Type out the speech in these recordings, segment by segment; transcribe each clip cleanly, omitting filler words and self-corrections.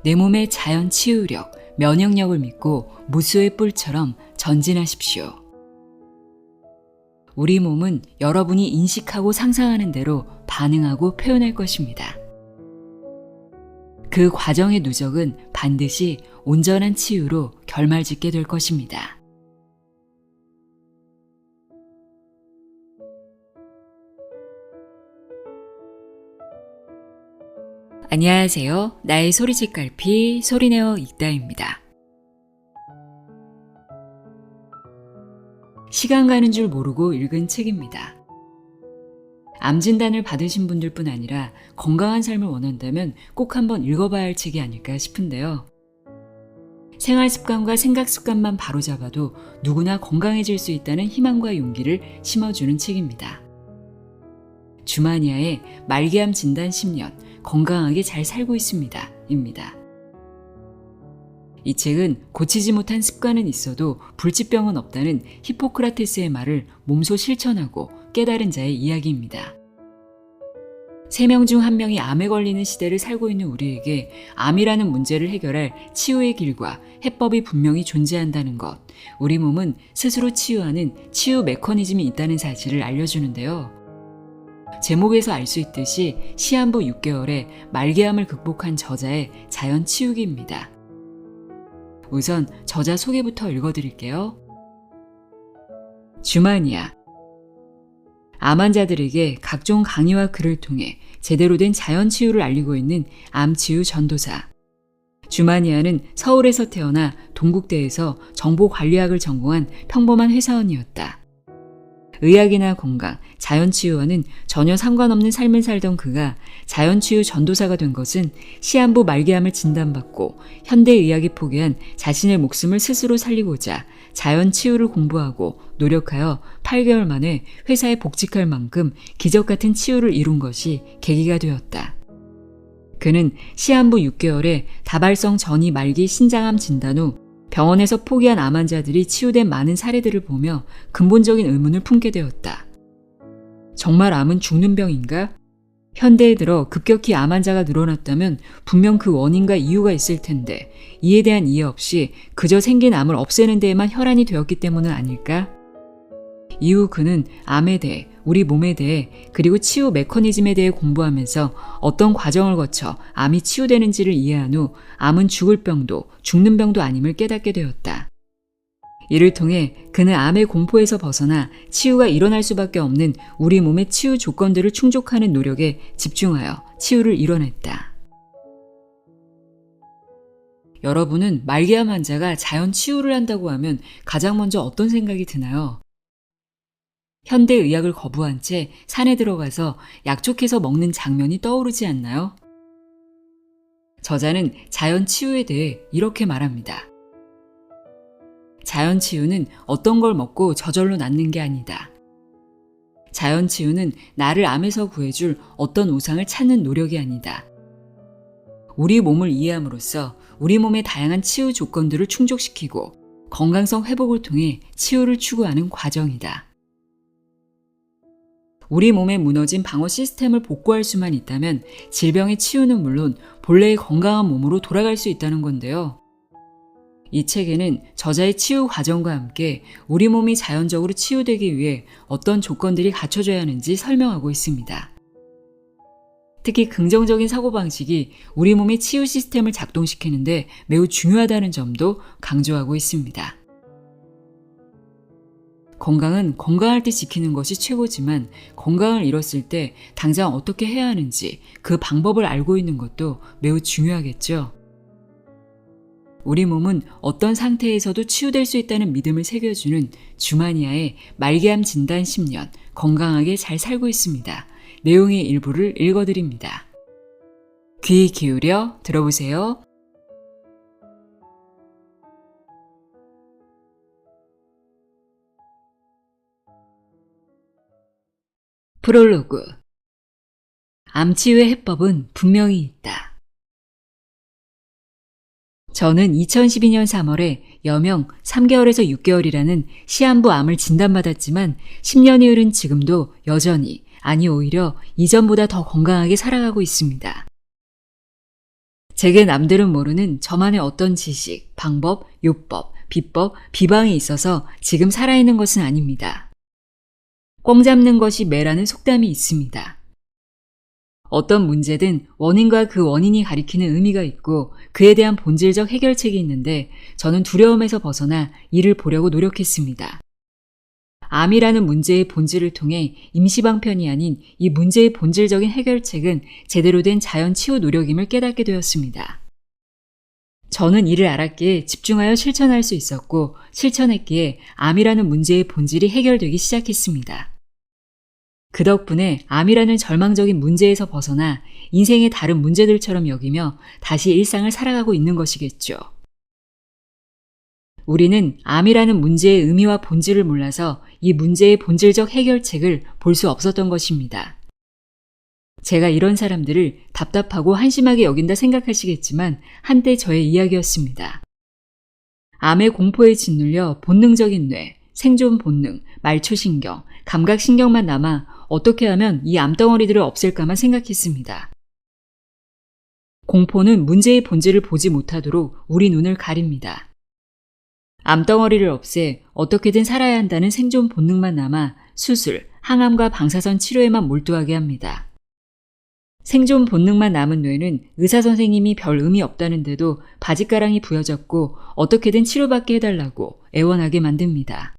내 몸의 자연 치유력, 면역력을 믿고 무수의 뿔처럼 전진하십시오. 우리 몸은 여러분이 인식하고 상상하는 대로 반응하고 표현할 것입니다. 그 과정의 누적은 반드시 온전한 치유로 결말짓게 될 것입니다. 안녕하세요. 나의 소리책 갈피 소리내어 읽다입니다. 시간 가는 줄 모르고 읽은 책입니다. 암 진단을 받으신 분들뿐 아니라 건강한 삶을 원한다면 꼭 한번 읽어봐야 할 책이 아닐까 싶은데요. 생활 습관과 생각 습관만 바로잡아도 누구나 건강해질 수 있다는 희망과 용기를 심어주는 책입니다. 주마니아의 말기암 진단 10년, 건강하게 잘 살고 있습니다. 입니다. 이 책은 고치지 못한 습관은 있어도 불치병은 없다는 히포크라테스의 말을 몸소 실천하고 깨달은 자의 이야기입니다. 3명 중 1명이 암에 걸리는 시대를 살고 있는 우리에게 암이라는 문제를 해결할 치유의 길과 해법이 분명히 존재한다는 것, 우리 몸은 스스로 치유하는 치유 메커니즘이 있다는 사실을 알려주는데요. 제목에서 알 수 있듯이 시한부 6개월에 말기암을 극복한 저자의 자연 치유기입니다. 우선 저자 소개부터 읽어드릴게요. 주마니아. 암 환자들에게 각종 강의와 글을 통해 제대로 된 자연 치유를 알리고 있는 암 치유 전도사. 주마니아는 서울에서 태어나 동국대에서 정보관리학을 전공한 평범한 회사원이었다. 의학이나 건강, 자연치유와는 전혀 상관없는 삶을 살던 그가 자연치유 전도사가 된 것은 시한부 말기암을 진단받고 현대의학이 포기한 자신의 목숨을 스스로 살리고자 자연치유를 공부하고 노력하여 8개월 만에 회사에 복직할 만큼 기적같은 치유를 이룬 것이 계기가 되었다. 그는 시한부 6개월에 다발성 전이 말기 신장암 진단 후 병원에서 포기한 암 환자들이 치유된 많은 사례들을 보며 근본적인 의문을 품게 되었다. 정말 암은 죽는 병인가? 현대에 들어 급격히 암 환자가 늘어났다면 분명 그 원인과 이유가 있을 텐데 이에 대한 이해 없이 그저 생긴 암을 없애는 데에만 혈안이 되었기 때문은 아닐까? 이후 그는 암에 대해, 우리 몸에 대해, 그리고 치유 메커니즘에 대해 공부하면서 어떤 과정을 거쳐 암이 치유되는지를 이해한 후 암은 죽을 병도 죽는 병도 아님을 깨닫게 되었다. 이를 통해 그는 암의 공포에서 벗어나 치유가 일어날 수밖에 없는 우리 몸의 치유 조건들을 충족하는 노력에 집중하여 치유를 이뤄냈다. 여러분은 말기암 환자가 자연 치유를 한다고 하면 가장 먼저 어떤 생각이 드나요? 현대의학을 거부한 채 산에 들어가서 약촉해서 먹는 장면이 떠오르지 않나요? 저자는 자연 치유에 대해 이렇게 말합니다. 자연 치유는 어떤 걸 먹고 저절로 낫는 게 아니다. 자연 치유는 나를 암에서 구해줄 어떤 우상을 찾는 노력이 아니다. 우리 몸을 이해함으로써 우리 몸의 다양한 치유 조건들을 충족시키고 건강성 회복을 통해 치유를 추구하는 과정이다. 우리 몸에 무너진 방어 시스템을 복구할 수만 있다면 질병의 치유는 물론 본래의 건강한 몸으로 돌아갈 수 있다는 건데요. 이 책에는 저자의 치유 과정과 함께 우리 몸이 자연적으로 치유되기 위해 어떤 조건들이 갖춰져야 하는지 설명하고 있습니다. 특히 긍정적인 사고방식이 우리 몸의 치유 시스템을 작동시키는데 매우 중요하다는 점도 강조하고 있습니다. 건강은 건강할 때 지키는 것이 최고지만 건강을 잃었을 때 당장 어떻게 해야 하는지 그 방법을 알고 있는 것도 매우 중요하겠죠. 우리 몸은 어떤 상태에서도 치유될 수 있다는 믿음을 새겨주는 주마니아의 말기암 진단 10년, 건강하게 잘 살고 있습니다. 내용의 일부를 읽어드립니다. 귀 기울여 들어보세요. 프롤로그. 암치유의 해법은 분명히 있다. 저는 2012년 3월에 여명 3개월에서 6개월이라는 시한부 암을 진단받았지만 10년이 흐른 지금도 여전히, 아니 오히려 이전보다 더 건강하게 살아가고 있습니다. 제게 남들은 모르는 저만의 어떤 지식, 방법, 요법, 비법, 비방이 있어서 지금 살아있는 것은 아닙니다. 꽝 잡는 것이 매라는 속담이 있습니다. 어떤 문제든 원인과 그 원인이 가리키는 의미가 있고 그에 대한 본질적 해결책이 있는데 저는 두려움에서 벗어나 이를 보려고 노력했습니다. 암이라는 문제의 본질을 통해 임시방편이 아닌 이 문제의 본질적인 해결책은 제대로 된 자연치유 노력임을 깨닫게 되었습니다. 저는 이를 알았기에 집중하여 실천할 수 있었고 실천했기에 암이라는 문제의 본질이 해결되기 시작했습니다. 그 덕분에 암이라는 절망적인 문제에서 벗어나 인생의 다른 문제들처럼 여기며 다시 일상을 살아가고 있는 것이겠죠. 우리는 암이라는 문제의 의미와 본질을 몰라서 이 문제의 본질적 해결책을 볼 수 없었던 것입니다. 제가 이런 사람들을 답답하고 한심하게 여긴다 생각하시겠지만 한때 저의 이야기였습니다. 암의 공포에 짓눌려 본능적인 뇌, 생존 본능, 말초신경, 감각신경만 남아 어떻게 하면 이 암덩어리들을 없앨까만 생각했습니다. 공포는 문제의 본질을 보지 못하도록 우리 눈을 가립니다. 암덩어리를 없애 어떻게든 살아야 한다는 생존 본능만 남아 수술, 항암과 방사선 치료에만 몰두하게 합니다. 생존 본능만 남은 뇌는 의사선생님이 별 의미 없다는데도 바짓가랑이 부여잡고 어떻게든 치료받게 해달라고 애원하게 만듭니다.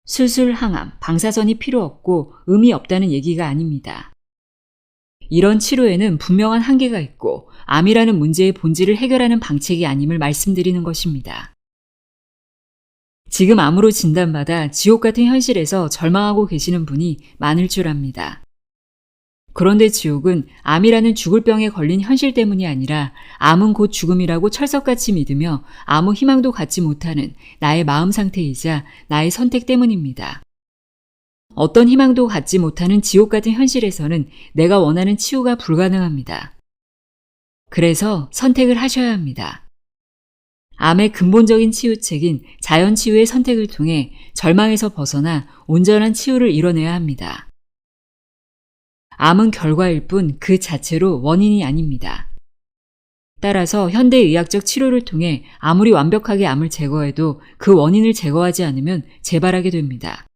수술, 항암, 방사선이 필요 없고 의미 없다는 얘기가 아닙니다. 이런 치료에는 분명한 한계가 있고 암이라는 문제의 본질을 해결하는 방책이 아님을 말씀드리는 것입니다. 지금 암으로 진단받아 지옥 같은 현실에서 절망하고 계시는 분이 많을 줄 압니다. 그런데 지옥은 암이라는 죽을 병에 걸린 현실 때문이 아니라 암은 곧 죽음이라고 철석같이 믿으며 아무 희망도 갖지 못하는 나의 마음 상태이자 나의 선택 때문입니다. 어떤 희망도 갖지 못하는 지옥 같은 현실에서는 내가 원하는 치유가 불가능합니다. 그래서 선택을 하셔야 합니다. 암의 근본적인 치유책인 자연치유의 선택을 통해 절망에서 벗어나 온전한 치유를 이뤄내야 합니다. 암은 결과일 뿐 그 자체로 원인이 아닙니다. 따라서 현대의학적 치료를 통해 아무리 완벽하게 암을 제거해도 그 원인을 제거하지 않으면 재발하게 됩니다.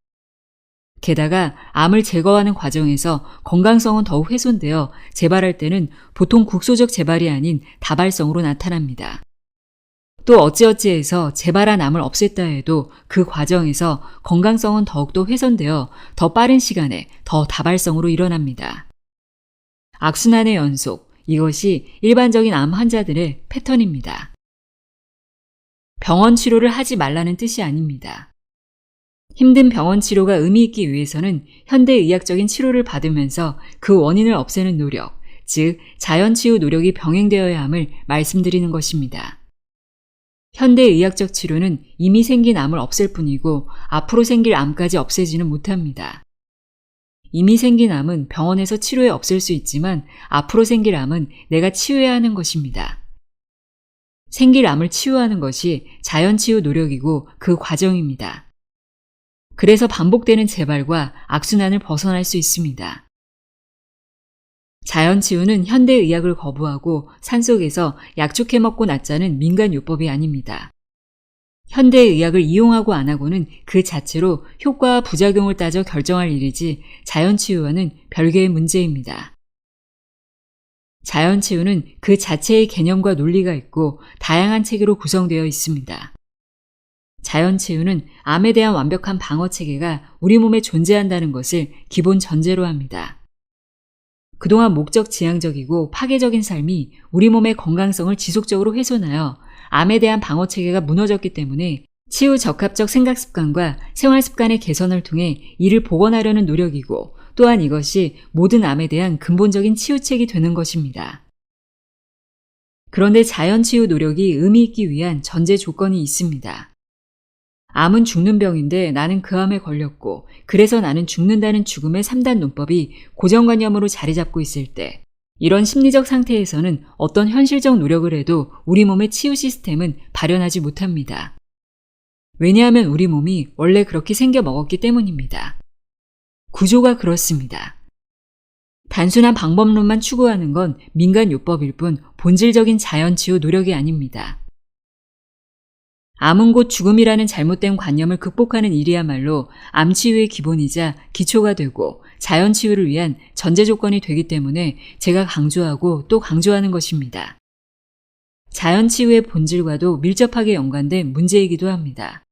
게다가 암을 제거하는 과정에서 건강성은 더욱 훼손되어 재발할 때는 보통 국소적 재발이 아닌 다발성으로 나타납니다. 또 어찌어찌해서 재발한 암을 없앴다 해도 그 과정에서 건강성은 더욱더 훼손되어 더 빠른 시간에 더 다발성으로 일어납니다. 악순환의 연속, 이것이 일반적인 암 환자들의 패턴입니다. 병원 치료를 하지 말라는 뜻이 아닙니다. 힘든 병원 치료가 의미 있기 위해서는 현대의학적인 치료를 받으면서 그 원인을 없애는 노력, 즉 자연치유 노력이 병행되어야 함을 말씀드리는 것입니다. 현대의학적 치료는 이미 생긴 암을 없앨 뿐이고 앞으로 생길 암까지 없애지는 못합니다. 이미 생긴 암은 병원에서 치료해 없앨 수 있지만 앞으로 생길 암은 내가 치유해야 하는 것입니다. 생길 암을 치유하는 것이 자연치유 노력이고 그 과정입니다. 그래서 반복되는 재발과 악순환을 벗어날 수 있습니다. 자연치유는 현대의학을 거부하고 산속에서 약초캐 먹고 낫자는 민간요법이 아닙니다. 현대의학을 이용하고 안 하고는 그 자체로 효과와 부작용을 따져 결정할 일이지 자연치유와는 별개의 문제입니다. 자연치유는 그 자체의 개념과 논리가 있고 다양한 체계로 구성되어 있습니다. 자연치유는 암에 대한 완벽한 방어체계가 우리 몸에 존재한다는 것을 기본 전제로 합니다. 그동안 목적지향적이고 파괴적인 삶이 우리 몸의 건강성을 지속적으로 훼손하여 암에 대한 방어체계가 무너졌기 때문에 치유 적합적 생각습관과 생활습관의 개선을 통해 이를 복원하려는 노력이고 또한 이것이 모든 암에 대한 근본적인 치유책이 되는 것입니다. 그런데 자연치유 노력이 의미 있기 위한 전제 조건이 있습니다. 암은 죽는 병인데 나는 그 암에 걸렸고 그래서 나는 죽는다는 죽음의 3단 논법이 고정관념으로 자리 잡고 있을 때 이런 심리적 상태에서는 어떤 현실적 노력을 해도 우리 몸의 치유 시스템은 발현하지 못합니다. 왜냐하면 우리 몸이 원래 그렇게 생겨 먹었기 때문입니다. 구조가 그렇습니다. 단순한 방법론만 추구하는 건 민간요법일 뿐 본질적인 자연치유 노력이 아닙니다. 암은 곧 죽음이라는 잘못된 관념을 극복하는 일이야말로 암치유의 기본이자 기초가 되고 자연치유를 위한 전제 조건이 되기 때문에 제가 강조하고 또 강조하는 것입니다. 자연치유의 본질과도 밀접하게 연관된 문제이기도 합니다.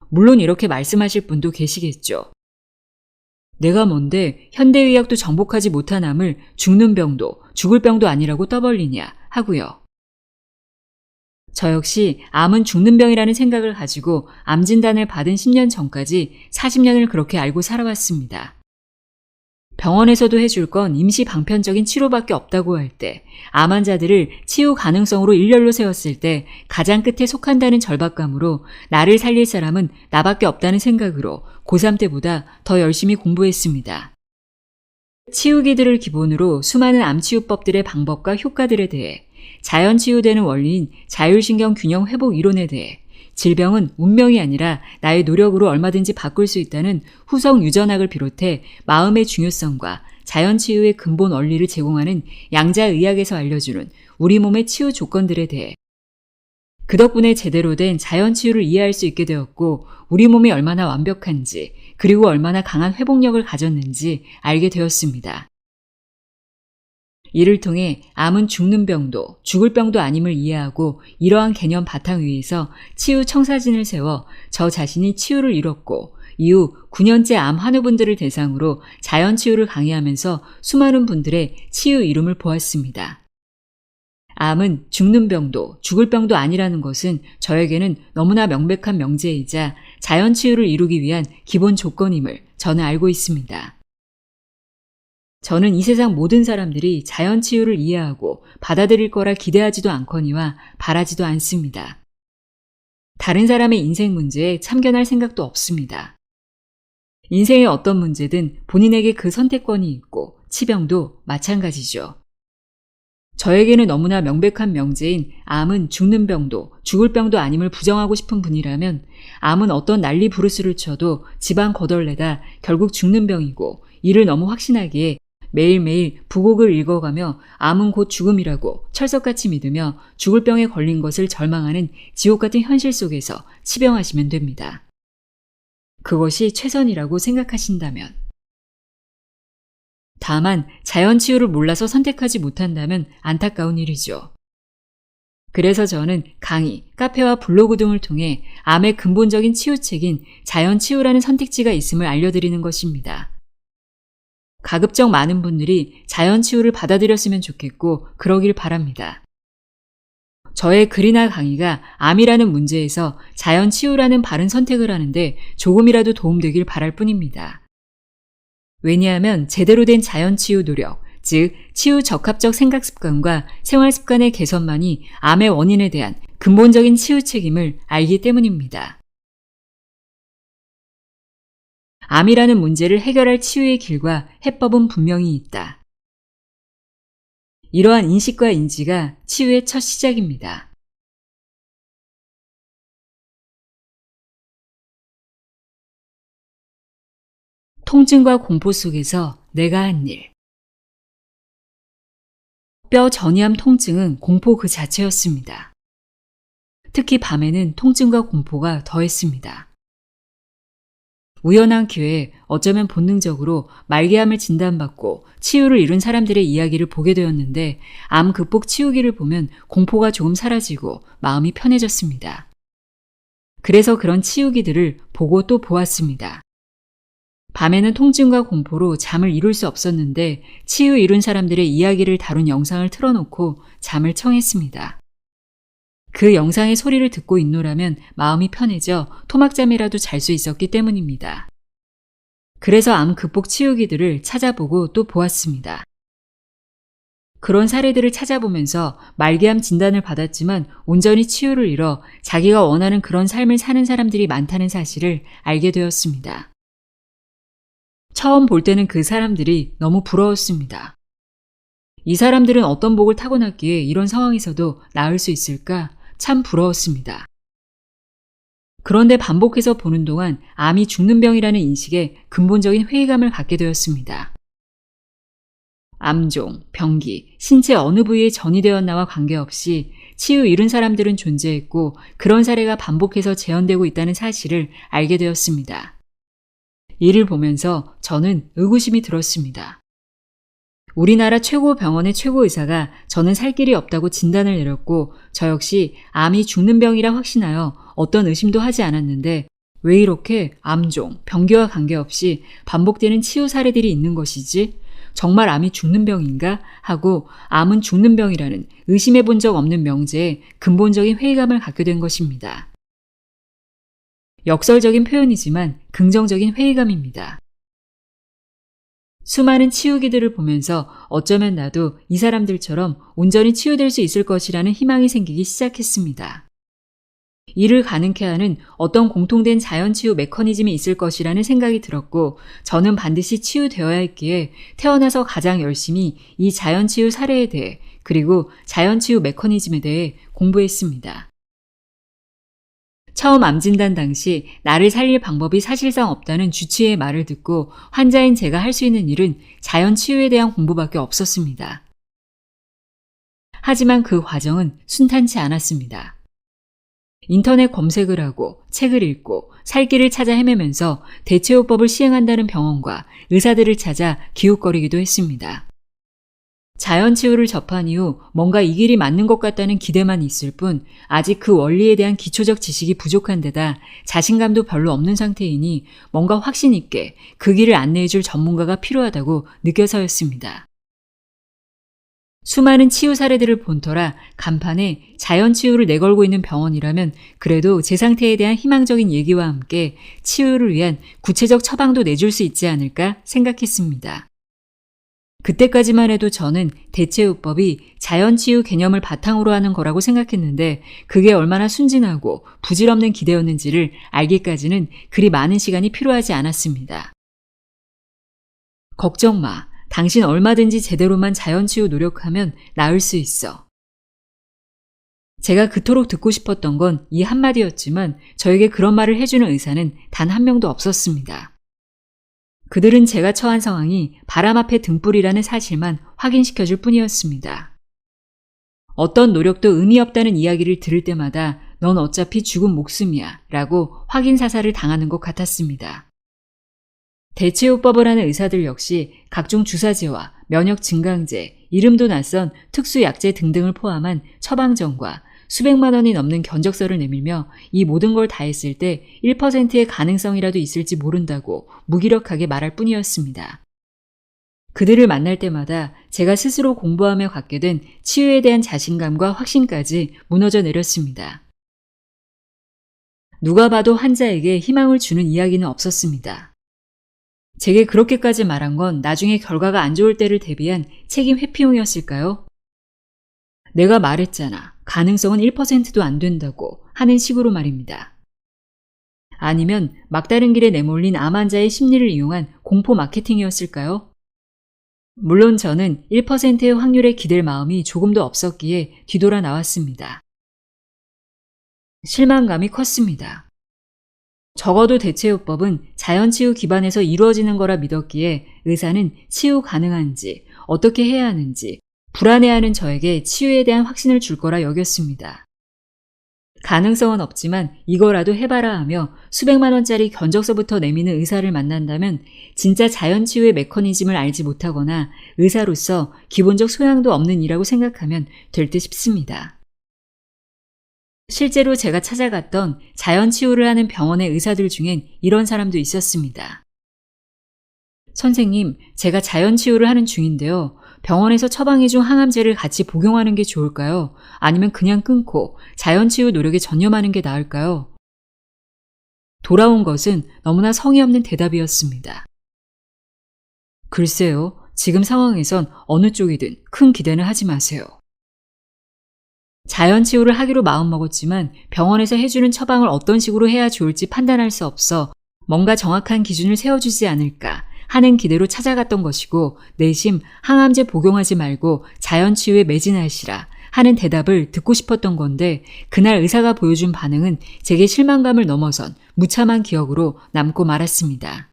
물론 이렇게 말씀하실 분도 계시겠죠. 내가 뭔데 현대의학도 정복하지 못한 암을 죽는 병도 죽을 병도 아니라고 떠벌리냐 하고요. 저 역시 암은 죽는 병이라는 생각을 가지고 암 진단을 받은 10년 전까지 40년을 그렇게 알고 살아왔습니다. 병원에서도 해줄 건 임시 방편적인 치료밖에 없다고 할 때, 암 환자들을 치유 가능성으로 일렬로 세웠을 때 가장 끝에 속한다는 절박감으로 나를 살릴 사람은 나밖에 없다는 생각으로 고3 때보다 더 열심히 공부했습니다. 치유기들을 기본으로 수많은 암치유법들의 방법과 효과들에 대해, 자연치유되는 원리인 자율신경 균형 회복 이론에 대해, 질병은 운명이 아니라 나의 노력으로 얼마든지 바꿀 수 있다는 후성 유전학을 비롯해 마음의 중요성과 자연치유의 근본 원리를 제공하는 양자의학에서 알려주는 우리 몸의 치유 조건들에 대해 그 덕분에 제대로 된 자연치유를 이해할 수 있게 되었고 우리 몸이 얼마나 완벽한지 그리고 얼마나 강한 회복력을 가졌는지 알게 되었습니다. 이를 통해 암은 죽는 병도 죽을 병도 아님을 이해하고 이러한 개념 바탕 위에서 치유 청사진을 세워 저 자신이 치유를 이뤘고 이후 9년째 암 환우분들을 대상으로 자연치유를 강의하면서 수많은 분들의 치유 이름을 보았습니다. 암은 죽는 병도 죽을 병도 아니라는 것은 저에게는 너무나 명백한 명제이자 자연치유를 이루기 위한 기본 조건임을 저는 알고 있습니다. 저는 이 세상 모든 사람들이 자연치유를 이해하고 받아들일 거라 기대하지도 않거니와 바라지도 않습니다. 다른 사람의 인생 문제에 참견할 생각도 없습니다. 인생의 어떤 문제든 본인에게 그 선택권이 있고 치병도 마찬가지죠. 저에게는 너무나 명백한 명제인 암은 죽는 병도 죽을 병도 아님을 부정하고 싶은 분이라면 암은 어떤 난리 부르스를 쳐도 집안 거덜내다 결국 죽는 병이고 이를 너무 확신하기에 매일매일 부곡을 읽어가며 암은 곧 죽음이라고 철석같이 믿으며 죽을 병에 걸린 것을 절망하는 지옥 같은 현실 속에서 치병하시면 됩니다. 그것이 최선이라고 생각하신다면. 다만 자연치유를 몰라서 선택하지 못한다면 안타까운 일이죠. 그래서 저는 강의, 카페와 블로그 등을 통해 암의 근본적인 치유책인 자연치유라는 선택지가 있음을 알려드리는 것입니다. 가급적 많은 분들이 자연치유를 받아들였으면 좋겠고 그러길 바랍니다. 저의 글이나 강의가 암이라는 문제에서 자연치유라는 바른 선택을 하는데 조금이라도 도움되길 바랄 뿐입니다. 왜냐하면 제대로 된 자연치유 노력, 즉 치유 적합적 생각습관과 생활습관의 개선만이 암의 원인에 대한 근본적인 치유 책임을 알기 때문입니다. 암이라는 문제를 해결할 치유의 길과 해법은 분명히 있다. 이러한 인식과 인지가 치유의 첫 시작입니다. 통증과 공포 속에서 내가 한 일. 뼈 전이암 통증은 공포 그 자체였습니다. 특히 밤에는 통증과 공포가 더했습니다. 우연한 기회에 어쩌면 본능적으로 말기암을 진단받고 치유를 이룬 사람들의 이야기를 보게 되었는데 암 극복 치유기를 보면 공포가 조금 사라지고 마음이 편해졌습니다. 그래서 그런 치유기들을 보고 또 보았습니다. 밤에는 통증과 공포로 잠을 이룰 수 없었는데 치유 이룬 사람들의 이야기를 다룬 영상을 틀어놓고 잠을 청했습니다. 그 영상의 소리를 듣고 있노라면 마음이 편해져 토막잠이라도 잘 수 있었기 때문입니다. 그래서 암 극복 치유기들을 찾아보고 또 보았습니다. 그런 사례들을 찾아보면서 말기암 진단을 받았지만 온전히 치유를 이뤄 자기가 원하는 그런 삶을 사는 사람들이 많다는 사실을 알게 되었습니다. 처음 볼 때는 그 사람들이 너무 부러웠습니다. 이 사람들은 어떤 복을 타고났기에 이런 상황에서도 나을 수 있을까? 참 부러웠습니다. 그런데 반복해서 보는 동안 암이 죽는 병이라는 인식에 근본적인 회의감을 갖게 되었습니다. 암종, 병기, 신체 어느 부위에 전이 되었나와 관계없이 치유 이룬 사람들은 존재했고 그런 사례가 반복해서 재현되고 있다는 사실을 알게 되었습니다. 이를 보면서 저는 의구심이 들었습니다. 우리나라 최고 병원의 최고 의사가 저는 살 길이 없다고 진단을 내렸고 저 역시 암이 죽는 병이라 확신하여 어떤 의심도 하지 않았는데 왜 이렇게 암종, 병기와 관계없이 반복되는 치유 사례들이 있는 것이지? 정말 암이 죽는 병인가? 하고 암은 죽는 병이라는 의심해 본 적 없는 명제에 근본적인 회의감을 갖게 된 것입니다. 역설적인 표현이지만 긍정적인 회의감입니다. 수많은 치유기들을 보면서 어쩌면 나도 이 사람들처럼 온전히 치유될 수 있을 것이라는 희망이 생기기 시작했습니다. 이를 가능케 하는 어떤 공통된 자연치유 메커니즘이 있을 것이라는 생각이 들었고 저는 반드시 치유되어야 했기에 태어나서 가장 열심히 이 자연치유 사례에 대해 그리고 자연치유 메커니즘에 대해 공부했습니다. 처음 암 진단 당시 나를 살릴 방법이 사실상 없다는 주치의의 말을 듣고 환자인 제가 할 수 있는 일은 자연치유에 대한 공부밖에 없었습니다. 하지만 그 과정은 순탄치 않았습니다. 인터넷 검색을 하고 책을 읽고 살 길을 찾아 헤매면서 대체요법을 시행한다는 병원과 의사들을 찾아 기웃거리기도 했습니다. 자연치유를 접한 이후 뭔가 이 길이 맞는 것 같다는 기대만 있을 뿐 아직 그 원리에 대한 기초적 지식이 부족한 데다 자신감도 별로 없는 상태이니 뭔가 확신 있게 그 길을 안내해줄 전문가가 필요하다고 느껴서였습니다. 수많은 치유 사례들을 본 터라 간판에 자연치유를 내걸고 있는 병원이라면 그래도 제 상태에 대한 희망적인 얘기와 함께 치유를 위한 구체적 처방도 내줄 수 있지 않을까 생각했습니다. 그때까지만 해도 저는 대체요법이 자연치유 개념을 바탕으로 하는 거라고 생각했는데 그게 얼마나 순진하고 부질없는 기대였는지를 알기까지는 그리 많은 시간이 필요하지 않았습니다. 걱정 마. 당신 얼마든지 제대로만 자연치유 노력하면 나을 수 있어. 제가 그토록 듣고 싶었던 건 이 한마디였지만 저에게 그런 말을 해주는 의사는 단 한 명도 없었습니다. 그들은 제가 처한 상황이 바람 앞에 등불이라는 사실만 확인시켜줄 뿐이었습니다. 어떤 노력도 의미 없다는 이야기를 들을 때마다 넌 어차피 죽은 목숨이야 라고 확인사살을 당하는 것 같았습니다. 대체요법을 하는 의사들 역시 각종 주사제와 면역 증강제, 이름도 낯선 특수약제 등등을 포함한 처방전과 수백만 원이 넘는 견적서를 내밀며 이 모든 걸 다 했을 때 1%의 가능성이라도 있을지 모른다고 무기력하게 말할 뿐이었습니다. 그들을 만날 때마다 제가 스스로 공부하며 갖게 된 치유에 대한 자신감과 확신까지 무너져 내렸습니다. 누가 봐도 환자에게 희망을 주는 이야기는 없었습니다. 제게 그렇게까지 말한 건 나중에 결과가 안 좋을 때를 대비한 책임 회피용이었을까요? 내가 말했잖아. 가능성은 1%도 안 된다고 하는 식으로 말입니다. 아니면 막다른 길에 내몰린 암 환자의 심리를 이용한 공포 마케팅이었을까요? 물론 저는 1%의 확률에 기댈 마음이 조금도 없었기에 뒤돌아 나왔습니다. 실망감이 컸습니다. 적어도 대체요법은 자연치유 기반에서 이루어지는 거라 믿었기에 의사는 치유 가능한지, 어떻게 해야 하는지, 불안해하는 저에게 치유에 대한 확신을 줄 거라 여겼습니다. 가능성은 없지만 이거라도 해봐라 하며 수백만 원짜리 견적서부터 내미는 의사를 만난다면 진짜 자연치유의 메커니즘을 알지 못하거나 의사로서 기본적 소양도 없는 이라고 생각하면 될 듯 싶습니다. 실제로 제가 찾아갔던 자연치유를 하는 병원의 의사들 중엔 이런 사람도 있었습니다. 선생님, 제가 자연치유를 하는 중인데요. 병원에서 처방해준 항암제를 같이 복용하는 게 좋을까요? 아니면 그냥 끊고 자연치유 노력에 전념하는 게 나을까요? 돌아온 것은 너무나 성의 없는 대답이었습니다. 글쎄요, 지금 상황에선 어느 쪽이든 큰 기대는 하지 마세요. 자연치유를 하기로 마음먹었지만 병원에서 해주는 처방을 어떤 식으로 해야 좋을지 판단할 수 없어 뭔가 정확한 기준을 세워주지 않을까 하는 기대로 찾아갔던 것이고 내심 항암제 복용하지 말고 자연치유에 매진하시라 하는 대답을 듣고 싶었던 건데 그날 의사가 보여준 반응은 제게 실망감을 넘어선 무참한 기억으로 남고 말았습니다.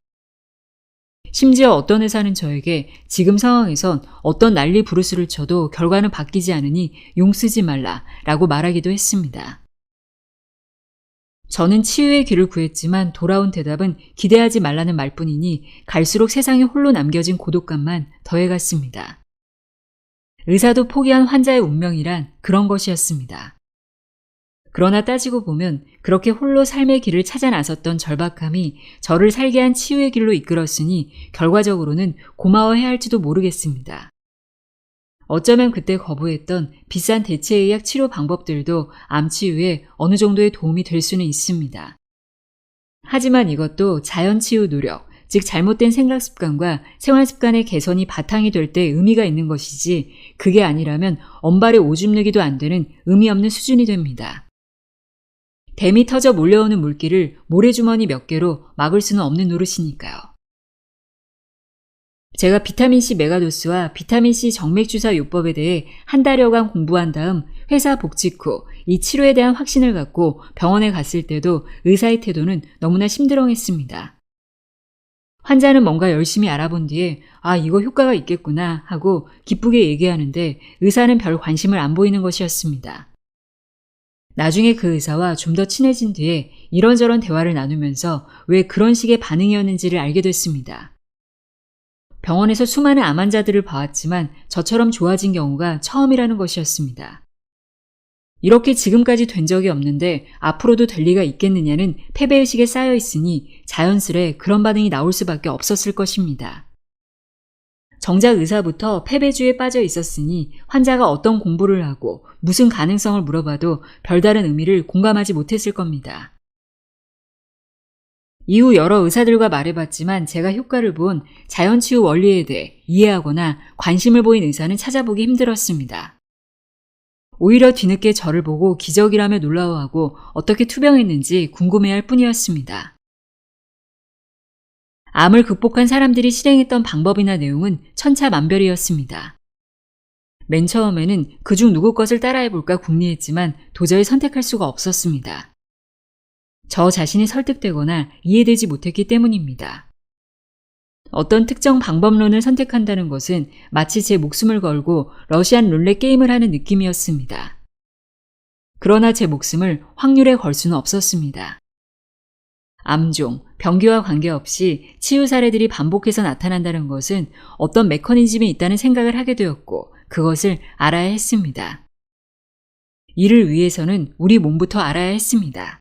심지어 어떤 의사는 저에게 지금 상황에선 어떤 난리 부르스를 쳐도 결과는 바뀌지 않으니 용쓰지 말라 라고 말하기도 했습니다. 저는 치유의 길을 구했지만 돌아온 대답은 기대하지 말라는 말뿐이니 갈수록 세상에 홀로 남겨진 고독감만 더해갔습니다. 의사도 포기한 환자의 운명이란 그런 것이었습니다. 그러나 따지고 보면 그렇게 홀로 삶의 길을 찾아 나섰던 절박함이 저를 살게 한 치유의 길로 이끌었으니 결과적으로는 고마워해야 할지도 모르겠습니다. 어쩌면 그때 거부했던 비싼 대체의학 치료 방법들도 암 치유에 어느 정도의 도움이 될 수는 있습니다. 하지만 이것도 자연치유 노력, 즉 잘못된 생각 습관과 생활 습관의 개선이 바탕이 될 때 의미가 있는 것이지 그게 아니라면 언발에 오줌 누기도 안 되는 의미 없는 수준이 됩니다. 댐이 터져 몰려오는 물기를 모래주머니 몇 개로 막을 수는 없는 노릇이니까요. 제가 비타민C 메가도스와 비타민C 정맥주사 요법에 대해 한 달여간 공부한 다음 회사 복직 후 이 치료에 대한 확신을 갖고 병원에 갔을 때도 의사의 태도는 너무나 심드렁했습니다. 환자는 뭔가 열심히 알아본 뒤에 이거 효과가 있겠구나 하고 기쁘게 얘기하는데 의사는 별 관심을 안 보이는 것이었습니다. 나중에 그 의사와 좀 더 친해진 뒤에 이런저런 대화를 나누면서 왜 그런 식의 반응이었는지를 알게 됐습니다. 병원에서 수많은 암 환자들을 봐왔지만 저처럼 좋아진 경우가 처음이라는 것이었습니다. 이렇게 지금까지 된 적이 없는데 앞으로도 될 리가 있겠느냐는 패배의식에 쌓여 있으니 자연스레 그런 반응이 나올 수밖에 없었을 것입니다. 정작 의사부터 패배주의에 빠져 있었으니 환자가 어떤 공부를 하고 무슨 가능성을 물어봐도 별다른 의미를 공감하지 못했을 겁니다. 이후 여러 의사들과 말해봤지만 제가 효과를 본 자연치유 원리에 대해 이해하거나 관심을 보인 의사는 찾아보기 힘들었습니다. 오히려 뒤늦게 저를 보고 기적이라며 놀라워하고 어떻게 투병했는지 궁금해할 뿐이었습니다. 암을 극복한 사람들이 실행했던 방법이나 내용은 천차만별이었습니다. 맨 처음에는 그중 누구 것을 따라해볼까 궁리했지만 도저히 선택할 수가 없었습니다. 저 자신이 설득되거나 이해되지 못했기 때문입니다. 어떤 특정 방법론을 선택한다는 것은 마치 제 목숨을 걸고 러시안 룰렛 게임을 하는 느낌이었습니다. 그러나 제 목숨을 확률에 걸 수는 없었습니다. 암종, 병기와 관계없이 치유 사례들이 반복해서 나타난다는 것은 어떤 메커니즘이 있다는 생각을 하게 되었고 그것을 알아야 했습니다. 이를 위해서는 우리 몸부터 알아야 했습니다.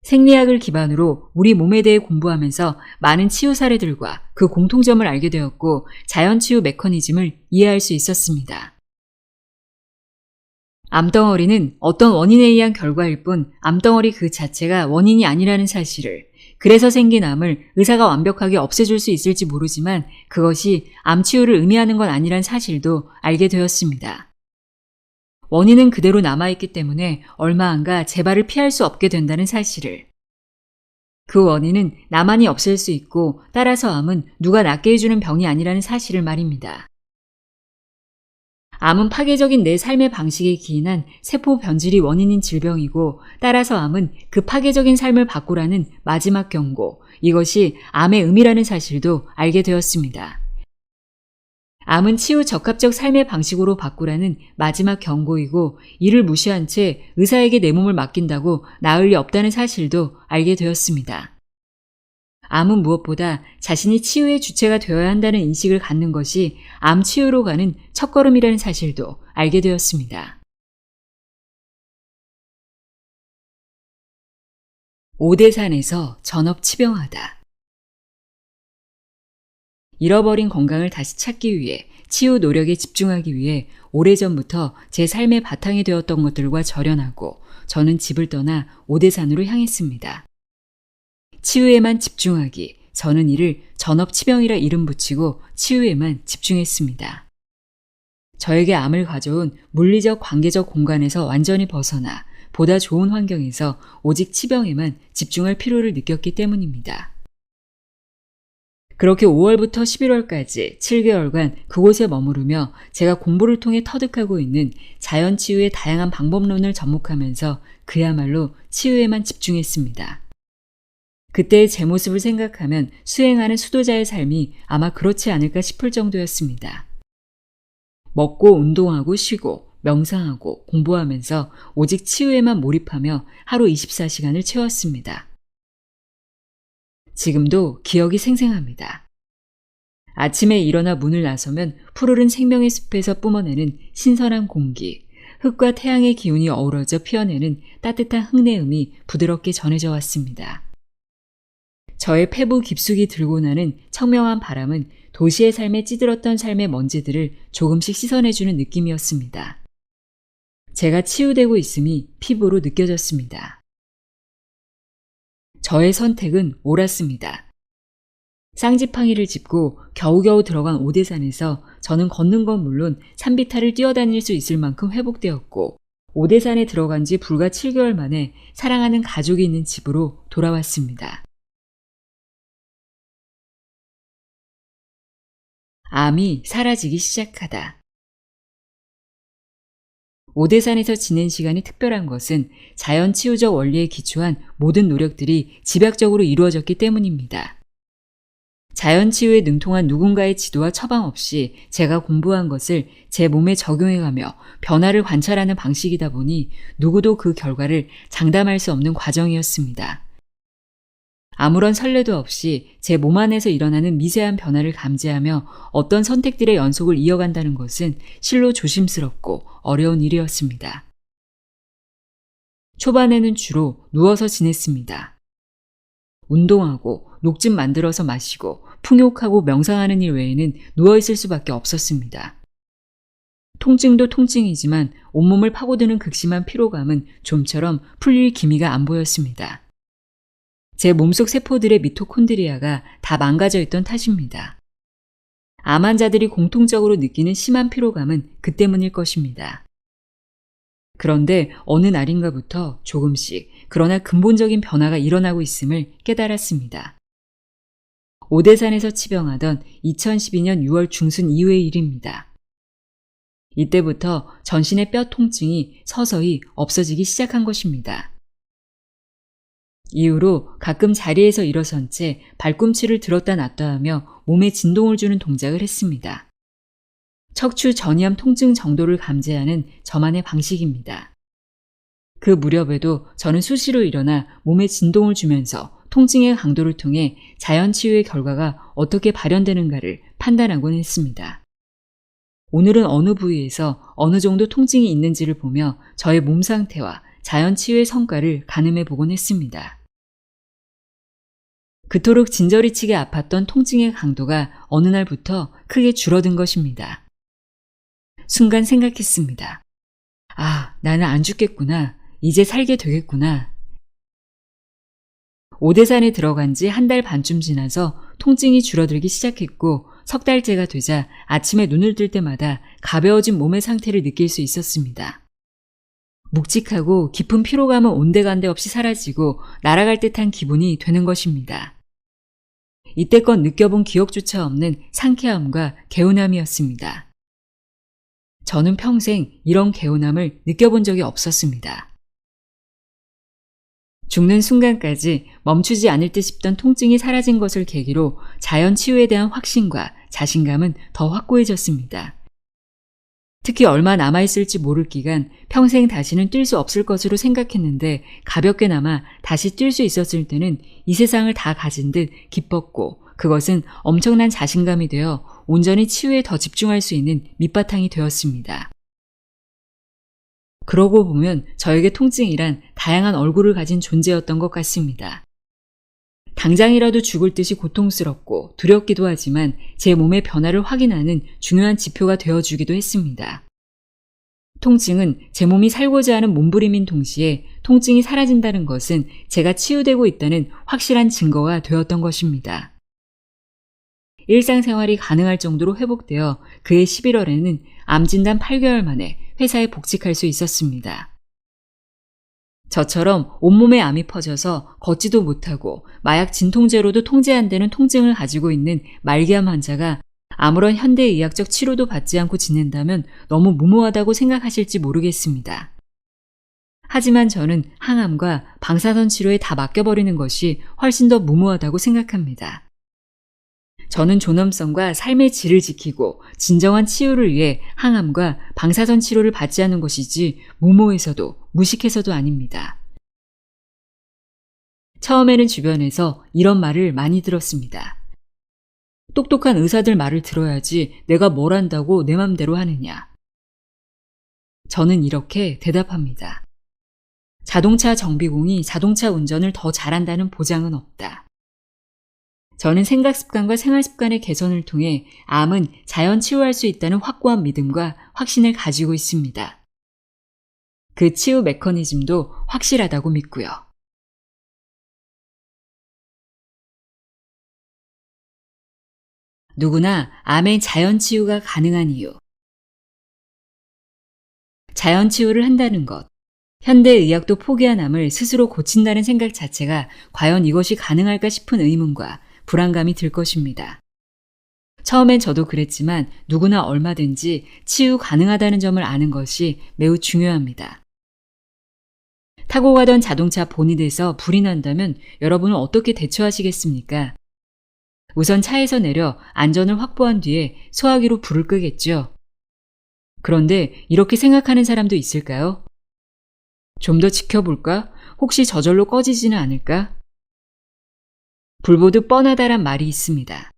생리학을 기반으로 우리 몸에 대해 공부하면서 많은 치유 사례들과 그 공통점을 알게 되었고 자연치유 메커니즘을 이해할 수 있었습니다. 암덩어리는 어떤 원인에 의한 결과일 뿐 암덩어리 그 자체가 원인이 아니라는 사실을, 그래서 생긴 암을 의사가 완벽하게 없애줄 수 있을지 모르지만 그것이 암치유를 의미하는 건 아니란 사실도 알게 되었습니다. 원인은 그대로 남아있기 때문에 얼마 안가 재발을 피할 수 없게 된다는 사실을. 그 원인은 나만이 없앨 수 있고 따라서 암은 누가 낫게 해주는 병이 아니라는 사실을 말입니다. 암은 파괴적인 내 삶의 방식에 기인한 세포 변질이 원인인 질병이고 따라서 암은 그 파괴적인 삶을 바꾸라는 마지막 경고, 이것이 암의 의미라는 사실도 알게 되었습니다. 암은 치유 적합적 삶의 방식으로 바꾸라는 마지막 경고이고 이를 무시한 채 의사에게 내 몸을 맡긴다고 나을 리 없다는 사실도 알게 되었습니다. 암은 무엇보다 자신이 치유의 주체가 되어야 한다는 인식을 갖는 것이 암 치유로 가는 첫걸음이라는 사실도 알게 되었습니다. 5대산에서 전업치병하다. 잃어버린 건강을 다시 찾기 위해 치유 노력에 집중하기 위해 오래전부터 제 삶의 바탕이 되었던 것들과 절연하고 저는 집을 떠나 오대산으로 향했습니다. 치유에만 집중하기, 저는 이를 전업치병이라 이름 붙이고 치유에만 집중했습니다. 저에게 암을 가져온 물리적 관계적 공간에서 완전히 벗어나 보다 좋은 환경에서 오직 치병에만 집중할 필요를 느꼈기 때문입니다. 그렇게 5월부터 11월까지 7개월간 그곳에 머무르며 제가 공부를 통해 터득하고 있는 자연치유의 다양한 방법론을 접목하면서 그야말로 치유에만 집중했습니다. 그때의 제 모습을 생각하면 수행하는 수도자의 삶이 아마 그렇지 않을까 싶을 정도였습니다. 먹고 운동하고 쉬고 명상하고 공부하면서 오직 치유에만 몰입하며 하루 24시간을 채웠습니다. 지금도 기억이 생생합니다. 아침에 일어나 문을 나서면 푸르른 생명의 숲에서 뿜어내는 신선한 공기, 흙과 태양의 기운이 어우러져 피어내는 따뜻한 흙내음이 부드럽게 전해져 왔습니다. 저의 폐부 깊숙이 들고 나는 청명한 바람은 도시의 삶에 찌들었던 삶의 먼지들을 조금씩 씻어내주는 느낌이었습니다. 제가 치유되고 있음이 피부로 느껴졌습니다. 저의 선택은 옳았습니다. 쌍지팡이를 짚고 겨우겨우 들어간 오대산에서 저는 걷는 건 물론 산비탈을 뛰어다닐 수 있을 만큼 회복되었고, 오대산에 들어간 지 불과 7개월 만에 사랑하는 가족이 있는 집으로 돌아왔습니다. 암이 사라지기 시작하다. 오대산에서 지낸 시간이 특별한 것은 자연 치유적 원리에 기초한 모든 노력들이 집약적으로 이루어졌기 때문입니다. 자연 치유에 능통한 누군가의 지도와 처방 없이 제가 공부한 것을 제 몸에 적용해가며 변화를 관찰하는 방식이다 보니 누구도 그 결과를 장담할 수 없는 과정이었습니다. 아무런 설레도 없이 제 몸 안에서 일어나는 미세한 변화를 감지하며 어떤 선택들의 연속을 이어간다는 것은 실로 조심스럽고 어려운 일이었습니다. 초반에는 주로 누워서 지냈습니다. 운동하고 녹즙 만들어서 마시고 풍욕하고 명상하는 일 외에는 누워있을 수밖에 없었습니다. 통증도 통증이지만 온몸을 파고드는 극심한 피로감은 좀처럼 풀릴 기미가 안 보였습니다. 제 몸속 세포들의 미토콘드리아가 다 망가져 있던 탓입니다. 암 환자들이 공통적으로 느끼는 심한 피로감은 그 때문일 것입니다. 그런데 어느 날인가부터 조금씩 그러나 근본적인 변화가 일어나고 있음을 깨달았습니다. 오대산에서 치병하던 2012년 6월 중순 이후의 일입니다. 이때부터 전신의 뼈 통증이 서서히 없어지기 시작한 것입니다. 이후로 가끔 자리에서 일어선 채 발꿈치를 들었다 놨다 하며 몸에 진동을 주는 동작을 했습니다. 척추 전이암 통증 정도를 감지하는 저만의 방식입니다. 그 무렵에도 저는 수시로 일어나 몸에 진동을 주면서 통증의 강도를 통해 자연 치유의 결과가 어떻게 발현되는가를 판단하곤 했습니다. 오늘은 어느 부위에서 어느 정도 통증이 있는지를 보며 저의 몸 상태와 자연 치유의 성과를 가늠해 보곤 했습니다. 그토록 진저리치게 아팠던 통증의 강도가 어느 날부터 크게 줄어든 것입니다. 순간 생각했습니다. 아, 나는 안 죽겠구나. 이제 살게 되겠구나. 오대산에 들어간 지 한 달 반쯤 지나서 통증이 줄어들기 시작했고, 석 달째가 되자 아침에 눈을 뜰 때마다 가벼워진 몸의 상태를 느낄 수 있었습니다. 묵직하고 깊은 피로감은 온데간데 없이 사라지고 날아갈 듯한 기분이 되는 것입니다. 이때껏 느껴본 기억조차 없는 상쾌함과 개운함이었습니다. 저는 평생 이런 개운함을 느껴본 적이 없었습니다. 죽는 순간까지 멈추지 않을 듯 싶던 통증이 사라진 것을 계기로 자연 치유에 대한 확신과 자신감은 더 확고해졌습니다. 특히 얼마 남아있을지 모를 기간 평생 다시는 뛸 수 없을 것으로 생각했는데 가볍게나마 다시 뛸 수 있었을 때는 이 세상을 다 가진 듯 기뻤고, 그것은 엄청난 자신감이 되어 온전히 치유에 더 집중할 수 있는 밑바탕이 되었습니다. 그러고 보면 저에게 통증이란 다양한 얼굴을 가진 존재였던 것 같습니다. 당장이라도 죽을 듯이 고통스럽고 두렵기도 하지만 제 몸의 변화를 확인하는 중요한 지표가 되어주기도 했습니다. 통증은 제 몸이 살고자 하는 몸부림인 동시에 통증이 사라진다는 것은 제가 치유되고 있다는 확실한 증거가 되었던 것입니다. 일상생활이 가능할 정도로 회복되어 그해 11월에는 암 진단 8개월 만에 회사에 복직할 수 있었습니다. 저처럼 온몸에 암이 퍼져서 걷지도 못하고 마약 진통제로도 통제 안 되는 통증을 가지고 있는 말기암 환자가 아무런 현대의학적 치료도 받지 않고 지낸다면 너무 무모하다고 생각하실지 모르겠습니다. 하지만 저는 항암과 방사선 치료에 다 맡겨버리는 것이 훨씬 더 무모하다고 생각합니다. 저는 존엄성과 삶의 질을 지키고 진정한 치유를 위해 항암과 방사선 치료를 받지 않은 것이지 무모해서도 무식해서도 아닙니다. 처음에는 주변에서 이런 말을 많이 들었습니다. 똑똑한 의사들 말을 들어야지 내가 뭘 한다고 내 맘대로 하느냐. 저는 이렇게 대답합니다. 자동차 정비공이 자동차 운전을 더 잘한다는 보장은 없다. 저는 생각 습관과 생활 습관의 개선을 통해 암은 자연 치유할 수 있다는 확고한 믿음과 확신을 가지고 있습니다. 그 치유 메커니즘도 확실하다고 믿고요. 누구나 암의 자연 치유가 가능한 이유. 자연 치유를 한다는 것. 현대의학도 포기한 암을 스스로 고친다는 생각 자체가 과연 이것이 가능할까 싶은 의문과 불안감이 들 것입니다. 처음엔 저도 그랬지만 누구나 얼마든지 치유 가능하다는 점을 아는 것이 매우 중요합니다. 타고 가던 자동차 본닛에서 불이 난다면 여러분은 어떻게 대처하시겠습니까? 우선 차에서 내려 안전을 확보한 뒤에 소화기로 불을 끄겠죠. 그런데 이렇게 생각하는 사람도 있을까요? 좀 더 지켜볼까? 혹시 저절로 꺼지지는 않을까? 불보듯 뻔하다란 말이 있습니다.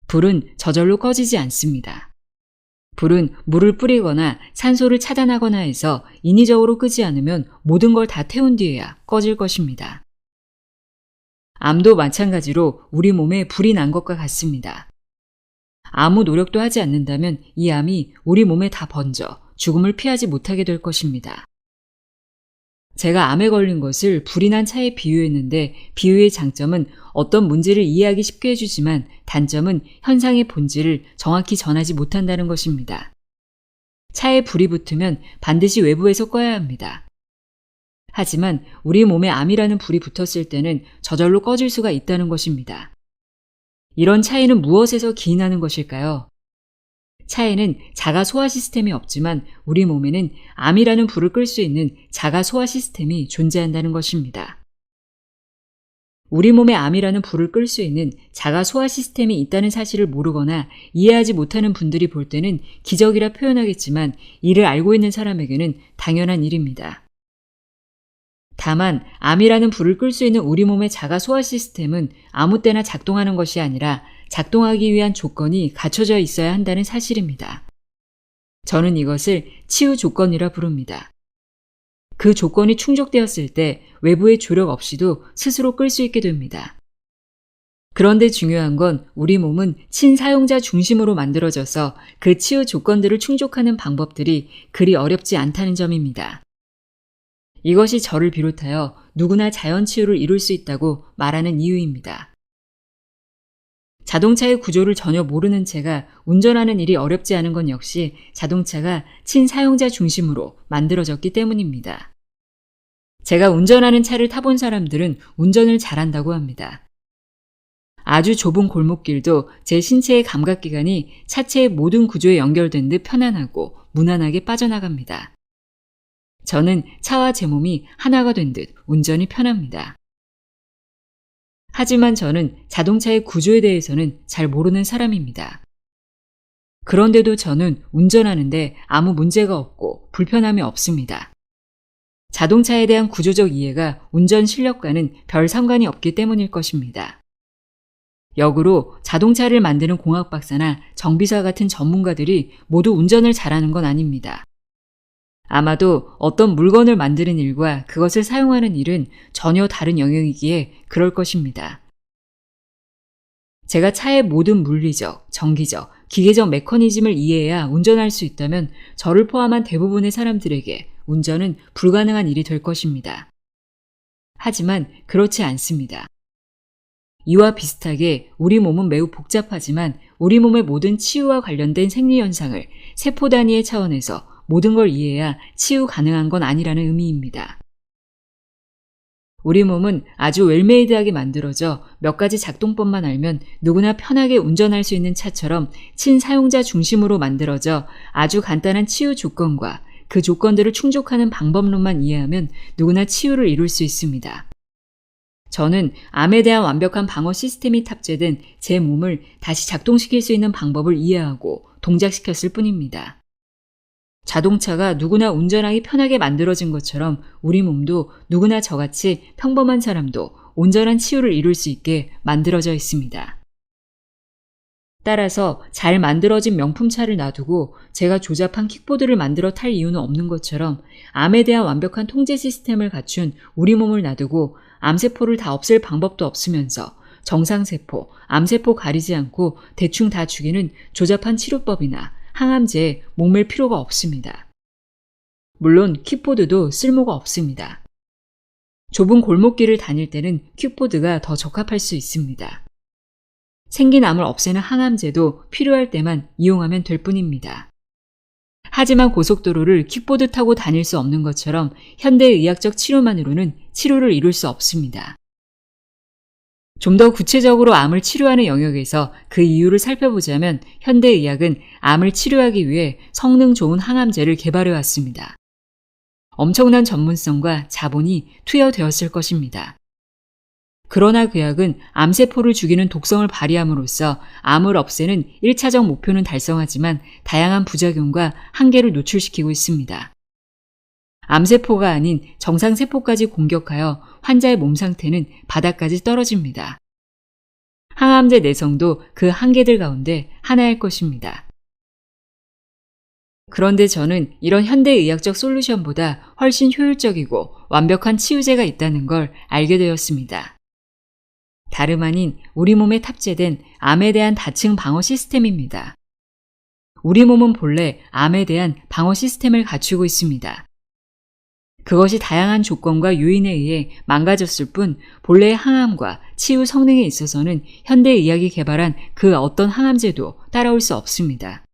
불은 저절로 꺼지지 않습니다. 불은 물을 뿌리거나 산소를 차단하거나 해서 인위적으로 끄지 않으면 모든 걸 다 태운 뒤에야 꺼질 것입니다. 암도 마찬가지로 우리 몸에 불이 난 것과 같습니다. 아무 노력도 하지 않는다면 이 암이 우리 몸에 다 번져 죽음을 피하지 못하게 될 것입니다. 제가 암에 걸린 것을 불이 난 차에 비유했는데 비유의 장점은 어떤 문제를 이해하기 쉽게 해주지만 단점은 현상의 본질을 정확히 전하지 못한다는 것입니다. 차에 불이 붙으면 반드시 외부에서 꺼야 합니다. 하지만 우리 몸에 암이라는 불이 붙었을 때는 저절로 꺼질 수가 있다는 것입니다. 이런 차이는 무엇에서 기인하는 것일까요? 차에는 자가 소화 시스템이 없지만 우리 몸에는 암이라는 불을 끌 수 있는 자가 소화 시스템이 존재한다는 것입니다. 우리 몸에 암이라는 불을 끌 수 있는 자가 소화 시스템이 있다는 사실을 모르거나 이해하지 못하는 분들이 볼 때는 기적이라 표현하겠지만 이를 알고 있는 사람에게는 당연한 일입니다. 다만 암이라는 불을 끌 수 있는 우리 몸의 자가 소화 시스템은 아무 때나 작동하는 것이 아니라 작동하기 위한 조건이 갖춰져 있어야 한다는 사실입니다. 저는 이것을 치유 조건이라 부릅니다. 그 조건이 충족되었을 때 외부의 조력 없이도 스스로 끌 수 있게 됩니다. 그런데 중요한 건 우리 몸은 친사용자 중심으로 만들어져서 그 치유 조건들을 충족하는 방법들이 그리 어렵지 않다는 점입니다. 이것이 저를 비롯하여 누구나 자연 치유를 이룰 수 있다고 말하는 이유입니다. 자동차의 구조를 전혀 모르는 제가 운전하는 일이 어렵지 않은 건 역시 자동차가 친사용자 중심으로 만들어졌기 때문입니다. 제가 운전하는 차를 타본 사람들은 운전을 잘한다고 합니다. 아주 좁은 골목길도 제 신체의 감각기관이 차체의 모든 구조에 연결된 듯 편안하고 무난하게 빠져나갑니다. 저는 차와 제 몸이 하나가 된 듯 운전이 편합니다. 하지만 저는 자동차의 구조에 대해서는 잘 모르는 사람입니다. 그런데도 저는 운전하는데 아무 문제가 없고 불편함이 없습니다. 자동차에 대한 구조적 이해가 운전 실력과는 별 상관이 없기 때문일 것입니다. 역으로 자동차를 만드는 공학박사나 정비사 같은 전문가들이 모두 운전을 잘하는 건 아닙니다. 아마도 어떤 물건을 만드는 일과 그것을 사용하는 일은 전혀 다른 영역이기에 그럴 것입니다. 제가 차의 모든 물리적, 전기적, 기계적 메커니즘을 이해해야 운전할 수 있다면 저를 포함한 대부분의 사람들에게 운전은 불가능한 일이 될 것입니다. 하지만 그렇지 않습니다. 이와 비슷하게 우리 몸은 매우 복잡하지만 우리 몸의 모든 치유와 관련된 생리현상을 세포 단위의 차원에서 모든 걸 이해해야 치유 가능한 건 아니라는 의미입니다. 우리 몸은 아주 웰메이드하게 만들어져 몇 가지 작동법만 알면 누구나 편하게 운전할 수 있는 차처럼 친사용자 중심으로 만들어져 아주 간단한 치유 조건과 그 조건들을 충족하는 방법론만 이해하면 누구나 치유를 이룰 수 있습니다. 저는 암에 대한 완벽한 방어 시스템이 탑재된 제 몸을 다시 작동시킬 수 있는 방법을 이해하고 동작시켰을 뿐입니다. 자동차가 누구나 운전하기 편하게 만들어진 것처럼 우리 몸도 누구나 저같이 평범한 사람도 온전한 치유를 이룰 수 있게 만들어져 있습니다. 따라서 잘 만들어진 명품차를 놔두고 제가 조잡한 킥보드를 만들어 탈 이유는 없는 것처럼 암에 대한 완벽한 통제 시스템을 갖춘 우리 몸을 놔두고 암세포를 다 없앨 방법도 없으면서 정상세포, 암세포 가리지 않고 대충 다 죽이는 조잡한 치료법이나 항암제에 목맬 필요가 없습니다. 물론 킥보드도 쓸모가 없습니다. 좁은 골목길을 다닐 때는 킥보드가 더 적합할 수 있습니다. 생긴 암을 없애는 항암제도 필요할 때만 이용하면 될 뿐입니다. 하지만 고속도로를 킥보드 타고 다닐 수 없는 것처럼 현대의학적 치료만으로는 치료를 이룰 수 없습니다. 좀 더 구체적으로 암을 치료하는 영역에서 그 이유를 살펴보자면 현대의학은 암을 치료하기 위해 성능 좋은 항암제를 개발해 왔습니다. 엄청난 전문성과 자본이 투여되었을 것입니다. 그러나 그 약은 암세포를 죽이는 독성을 발휘함으로써 암을 없애는 1차적 목표는 달성하지만 다양한 부작용과 한계를 노출시키고 있습니다. 암세포가 아닌 정상세포까지 공격하여 환자의 몸 상태는 바닥까지 떨어집니다. 항암제 내성도 그 한계들 가운데 하나일 것입니다. 그런데 저는 이런 현대의학적 솔루션보다 훨씬 효율적이고 완벽한 치유제가 있다는 걸 알게 되었습니다. 다름 아닌 우리 몸에 탑재된 암에 대한 다층 방어 시스템입니다. 우리 몸은 본래 암에 대한 방어 시스템을 갖추고 있습니다. 그것이 다양한 조건과 요인에 의해 망가졌을 뿐 본래의 항암과 치유 성능에 있어서는 현대의학이 개발한 그 어떤 항암제도 따라올 수 없습니다.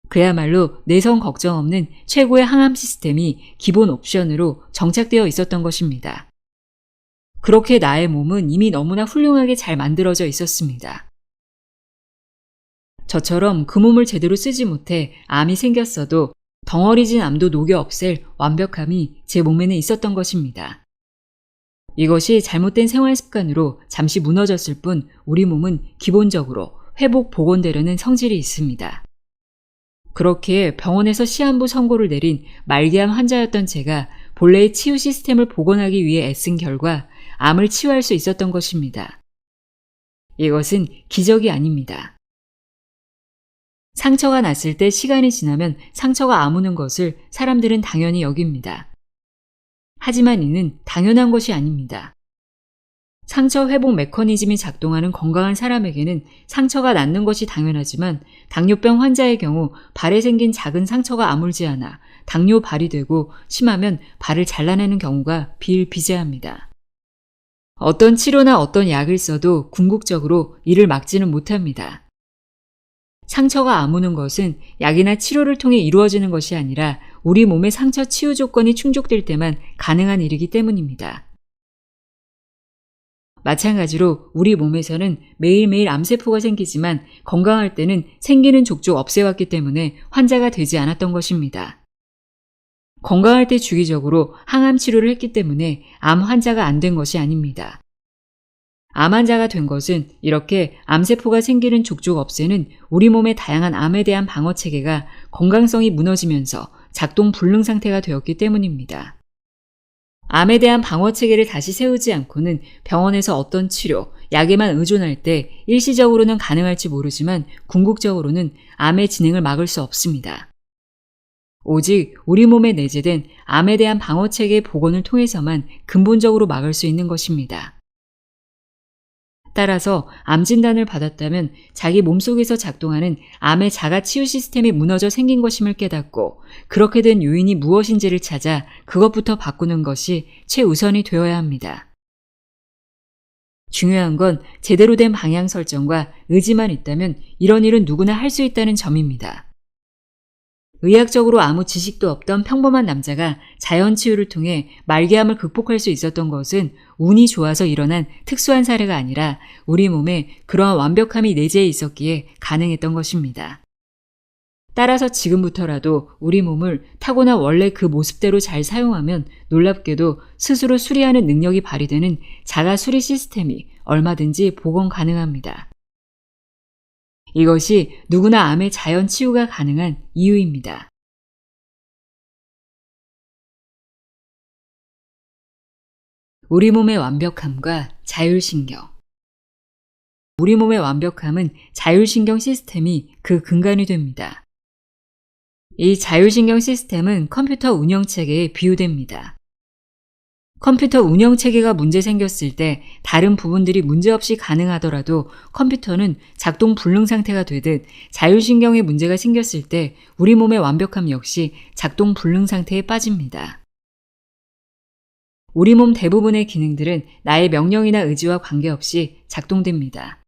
그야말로 내성 걱정 없는 최고의 항암 시스템이 기본 옵션으로 정착되어 있었던 것입니다. 그렇게 나의 몸은 이미 너무나 훌륭하게 잘 만들어져 있었습니다. 저처럼 그 몸을 제대로 쓰지 못해 암이 생겼어도 덩어리진 암도 녹여 없앨 완벽함이 제 몸에는 있었던 것입니다. 이것이 잘못된 생활 습관으로 잠시 무너졌을 뿐 우리 몸은 기본적으로 회복 복원되려는 성질이 있습니다. 그렇게 병원에서 시한부 선고를 내린 말기암 환자였던 제가 본래의 치유 시스템을 복원하기 위해 애쓴 결과 암을 치유할 수 있었던 것입니다. 이것은 기적이 아닙니다. 상처가 났을 때 시간이 지나면 상처가 아무는 것을 사람들은 당연히 여깁니다. 하지만 이는 당연한 것이 아닙니다. 상처 회복 메커니즘이 작동하는 건강한 사람에게는 상처가 낫는 것이 당연하지만 당뇨병 환자의 경우 발에 생긴 작은 상처가 아물지 않아 당뇨 발휘되고 심하면 발을 잘라내는 경우가 비일비재합니다. 어떤 치료나 어떤 약을 써도 궁극적으로 이를 막지는 못합니다. 상처가 아무는 것은 약이나 치료를 통해 이루어지는 것이 아니라 우리 몸의 상처 치유 조건이 충족될 때만 가능한 일이기 때문입니다. 마찬가지로 우리 몸에서는 매일매일 암세포가 생기지만 건강할 때는 생기는 족족 없애왔기 때문에 환자가 되지 않았던 것입니다. 건강할 때 주기적으로 항암 치료를 했기 때문에 암 환자가 안 된 것이 아닙니다. 암 환자가 된 것은 이렇게 암세포가 생기는 족족 없애는 우리 몸의 다양한 암에 대한 방어 체계가 건강성이 무너지면서 작동 불능 상태가 되었기 때문입니다. 암에 대한 방어 체계를 다시 세우지 않고는 병원에서 어떤 치료, 약에만 의존할 때 일시적으로는 가능할지 모르지만 궁극적으로는 암의 진행을 막을 수 없습니다. 오직 우리 몸에 내재된 암에 대한 방어 체계의 복원을 통해서만 근본적으로 막을 수 있는 것입니다. 따라서 암 진단을 받았다면 자기 몸속에서 작동하는 암의 자가 치유 시스템이 무너져 생긴 것임을 깨닫고 그렇게 된 요인이 무엇인지를 찾아 그것부터 바꾸는 것이 최우선이 되어야 합니다. 중요한 건 제대로 된 방향 설정과 의지만 있다면 이런 일은 누구나 할 수 있다는 점입니다. 의학적으로 아무 지식도 없던 평범한 남자가 자연치유를 통해 말기암을 극복할 수 있었던 것은 운이 좋아서 일어난 특수한 사례가 아니라 우리 몸에 그러한 완벽함이 내재해 있었기에 가능했던 것입니다. 따라서 지금부터라도 우리 몸을 타고난 원래 그 모습대로 잘 사용하면 놀랍게도 스스로 수리하는 능력이 발휘되는 자가 수리 시스템이 얼마든지 복원 가능합니다. 이것이 누구나 암의 자연 치유가 가능한 이유입니다. 우리 몸의 완벽함과 자율신경. 우리 몸의 완벽함은 자율신경 시스템이 그 근간이 됩니다. 이 자율신경 시스템은 컴퓨터 운영체계에 비유됩니다. 컴퓨터 운영체계가 문제 생겼을 때 다른 부분들이 문제없이 가능하더라도 컴퓨터는 작동 불능 상태가 되듯 자율신경에 문제가 생겼을 때 우리 몸의 완벽함 역시 작동 불능 상태에 빠집니다. 우리 몸 대부분의 기능들은 나의 명령이나 의지와 관계없이 작동됩니다.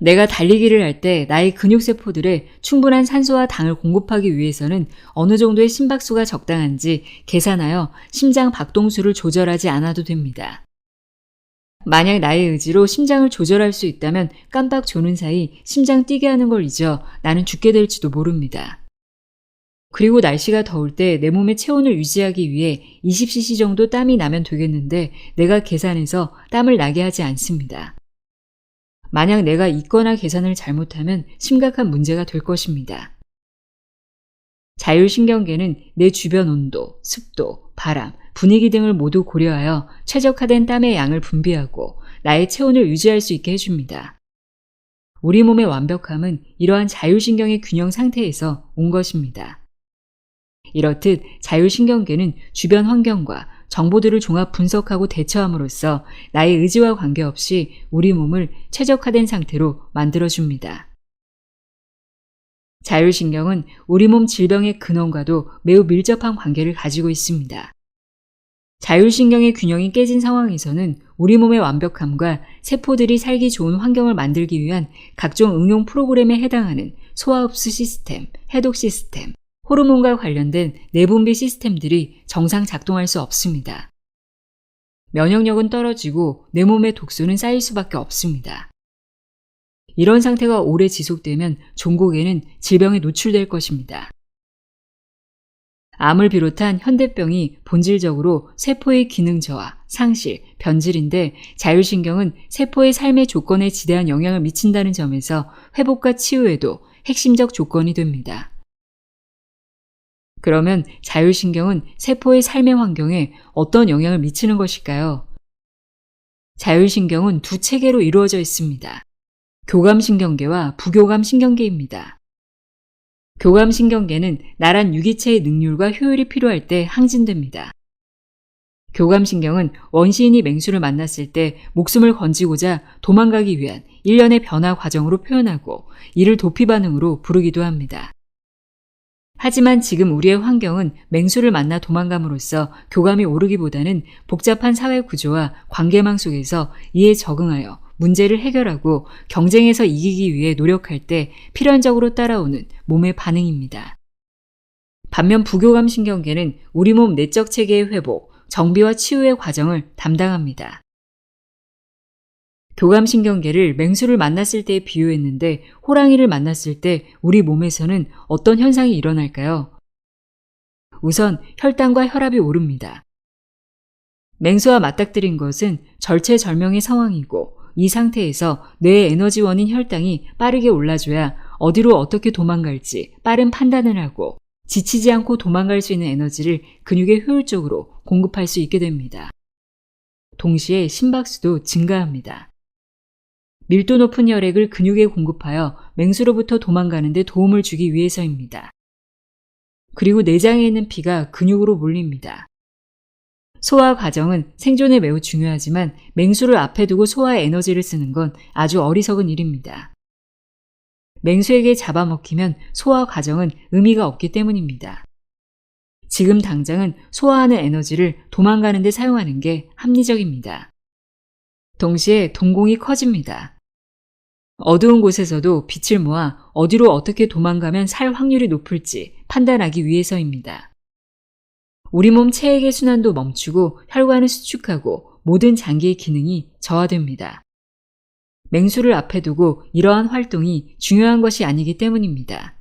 내가 달리기를 할 때 나의 근육세포들에 충분한 산소와 당을 공급하기 위해서는 어느 정도의 심박수가 적당한지 계산하여 심장 박동수를 조절하지 않아도 됩니다. 만약 나의 의지로 심장을 조절할 수 있다면 깜빡 조는 사이 심장 뛰게 하는 걸 잊어 나는 죽게 될지도 모릅니다. 그리고 날씨가 더울 때 내 몸의 체온을 유지하기 위해 20cc 정도 땀이 나면 되겠는데 내가 계산해서 땀을 나게 하지 않습니다. 만약 내가 있거나 계산을 잘못하면 심각한 문제가 될 것입니다. 자율신경계는 내 주변 온도, 습도, 바람, 분위기 등을 모두 고려하여 최적화된 땀의 양을 분비하고 나의 체온을 유지할 수 있게 해줍니다. 우리 몸의 완벽함은 이러한 자율신경의 균형 상태에서 온 것입니다. 이렇듯 자율신경계는 주변 환경과 정보들을 종합 분석하고 대처함으로써 나의 의지와 관계없이 우리 몸을 최적화된 상태로 만들어줍니다. 자율신경은 우리 몸 질병의 근원과도 매우 밀접한 관계를 가지고 있습니다. 자율신경의 균형이 깨진 상황에서는 우리 몸의 완벽함과 세포들이 살기 좋은 환경을 만들기 위한 각종 응용 프로그램에 해당하는 소화흡수 시스템, 해독 시스템, 호르몬과 관련된 내분비 시스템들이 정상 작동할 수 없습니다. 면역력은 떨어지고 내 몸의 독소는 쌓일 수밖에 없습니다. 이런 상태가 오래 지속되면 종국에는 질병에 노출될 것입니다. 암을 비롯한 현대병이 본질적으로 세포의 기능 저하, 상실, 변질인데 자율신경은 세포의 삶의 조건에 지대한 영향을 미친다는 점에서 회복과 치유에도 핵심적 조건이 됩니다. 그러면 자율신경은 세포의 삶의 환경에 어떤 영향을 미치는 것일까요? 자율신경은 두 체계로 이루어져 있습니다. 교감신경계와 부교감신경계입니다. 교감신경계는 나란 유기체의 능률과 효율이 필요할 때 항진됩니다. 교감신경은 원시인이 맹수를 만났을 때 목숨을 건지고자 도망가기 위한 일련의 변화 과정으로 표현하고 이를 도피반응으로 부르기도 합니다. 하지만 지금 우리의 환경은 맹수를 만나 도망감으로써 교감이 오르기보다는 복잡한 사회 구조와 관계망 속에서 이에 적응하여 문제를 해결하고 경쟁에서 이기기 위해 노력할 때 필연적으로 따라오는 몸의 반응입니다. 반면 부교감신경계는 우리 몸 내적 체계의 회복, 정비와 치유의 과정을 담당합니다. 교감신경계를 맹수를 만났을 때에 비유했는데 호랑이를 만났을 때 우리 몸에서는 어떤 현상이 일어날까요? 우선 혈당과 혈압이 오릅니다. 맹수와 맞닥뜨린 것은 절체절명의 상황이고 이 상태에서 뇌의 에너지원인 혈당이 빠르게 올라줘야 어디로 어떻게 도망갈지 빠른 판단을 하고 지치지 않고 도망갈 수 있는 에너지를 근육에 효율적으로 공급할 수 있게 됩니다. 동시에 심박수도 증가합니다. 밀도 높은 혈액을 근육에 공급하여 맹수로부터 도망가는 데 도움을 주기 위해서입니다. 그리고 내장에 있는 피가 근육으로 몰립니다. 소화 과정은 생존에 매우 중요하지만 맹수를 앞에 두고 소화에 에너지를 쓰는 건 아주 어리석은 일입니다. 맹수에게 잡아먹히면 소화 과정은 의미가 없기 때문입니다. 지금 당장은 소화하는 에너지를 도망가는 데 사용하는 게 합리적입니다. 동시에 동공이 커집니다. 어두운 곳에서도 빛을 모아 어디로 어떻게 도망가면 살 확률이 높을지 판단하기 위해서입니다. 우리 몸 체액의 순환도 멈추고 혈관을 수축하고 모든 장기의 기능이 저하됩니다. 맹수를 앞에 두고 이러한 활동이 중요한 것이 아니기 때문입니다.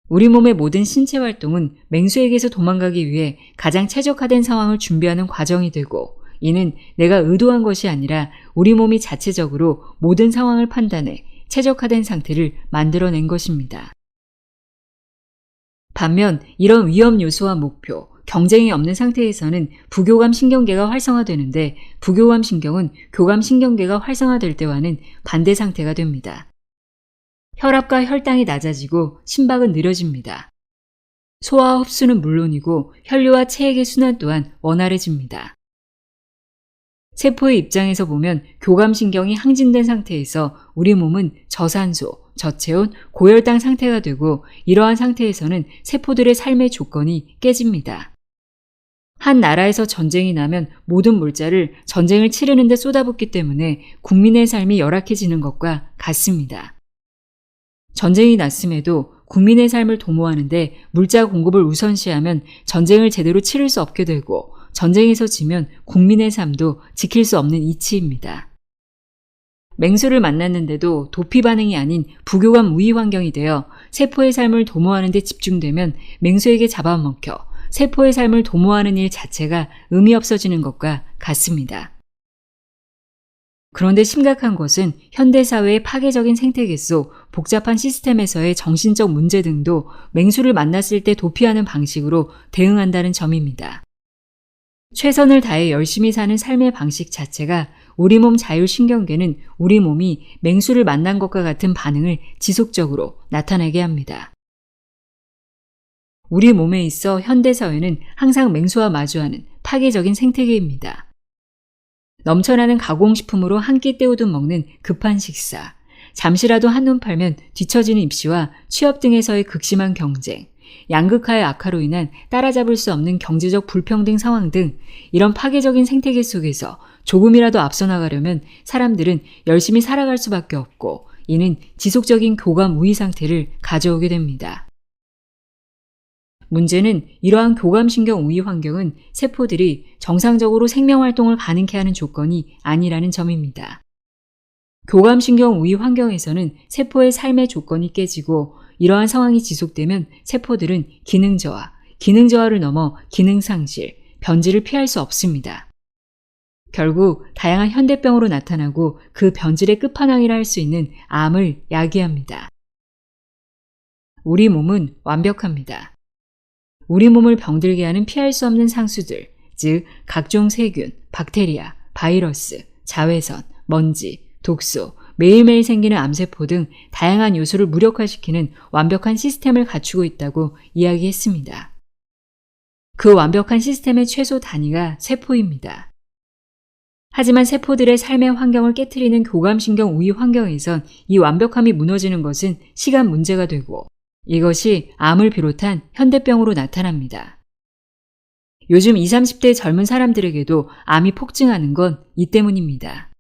우리 몸의 모든 신체 활동은 맹수에게서 도망가기 위해 가장 최적화된 상황을 준비하는 과정이 되고, 이는 내가 의도한 것이 아니라 우리 몸이 자체적으로 모든 상황을 판단해 최적화된 상태를 만들어낸 것입니다. 반면 이런 위험 요소와 목표, 경쟁이 없는 상태에서는 부교감 신경계가 활성화되는데, 부교감 신경은 교감 신경계가 활성화될 때와는 반대 상태가 됩니다. 혈압과 혈당이 낮아지고 심박은 느려집니다. 소화와 흡수는 물론이고 혈류와 체액의 순환 또한 원활해집니다. 세포의 입장에서 보면 교감신경이 항진된 상태에서 우리 몸은 저산소, 저체온, 고혈당 상태가 되고, 이러한 상태에서는 세포들의 삶의 조건이 깨집니다. 한 나라에서 전쟁이 나면 모든 물자를 전쟁을 치르는 데 쏟아붓기 때문에 국민의 삶이 열악해지는 것과 같습니다. 전쟁이 났음에도 국민의 삶을 도모하는데 물자 공급을 우선시하면 전쟁을 제대로 치를 수 없게 되고, 전쟁에서 지면 국민의 삶도 지킬 수 없는 이치입니다. 맹수를 만났는데도 도피 반응이 아닌 부교감 우위 환경이 되어 세포의 삶을 도모하는 데 집중되면 맹수에게 잡아먹혀 세포의 삶을 도모하는 일 자체가 의미 없어지는 것과 같습니다. 그런데 심각한 것은 현대사회의 파괴적인 생태계 속 복잡한 시스템에서의 정신적 문제 등도 맹수를 만났을 때 도피하는 방식으로 대응한다는 점입니다. 최선을 다해 열심히 사는 삶의 방식 자체가 우리 몸 자율신경계는 우리 몸이 맹수를 만난 것과 같은 반응을 지속적으로 나타내게 합니다. 우리 몸에 있어 현대사회는 항상 맹수와 마주하는 파괴적인 생태계입니다. 넘쳐나는 가공식품으로 한 끼 때우듯 먹는 급한 식사, 잠시라도 한눈 팔면 뒤처지는 입시와 취업 등에서의 극심한 경쟁, 양극화의 악화로 인한 따라잡을 수 없는 경제적 불평등 상황 등, 이런 파괴적인 생태계 속에서 조금이라도 앞서 나가려면 사람들은 열심히 살아갈 수밖에 없고, 이는 지속적인 교감 우위 상태를 가져오게 됩니다. 문제는 이러한 교감신경 우위 환경은 세포들이 정상적으로 생명활동을 가능케 하는 조건이 아니라는 점입니다. 교감신경 우위 환경에서는 세포의 삶의 조건이 깨지고, 이러한 상황이 지속되면 세포들은 기능저하를 넘어 기능상실, 변질을 피할 수 없습니다. 결국 다양한 현대병으로 나타나고 그 변질의 끝판왕이라 할 수 있는 암을 야기합니다. 우리 몸은 완벽합니다. 우리 몸을 병들게 하는 피할 수 없는 상수들, 즉 각종 세균, 박테리아, 바이러스, 자외선, 먼지, 독소, 매일매일 생기는 암세포 등 다양한 요소를 무력화시키는 완벽한 시스템을 갖추고 있다고 이야기했습니다. 그 완벽한 시스템의 최소 단위가 세포입니다. 하지만 세포들의 삶의 환경을 깨트리는 교감신경 우위 환경에선 이 완벽함이 무너지는 것은 시간 문제가 되고, 이것이 암을 비롯한 현대병으로 나타납니다. 요즘 20, 30대 젊은 사람들에게도 암이 폭증하는 건 이 때문입니다.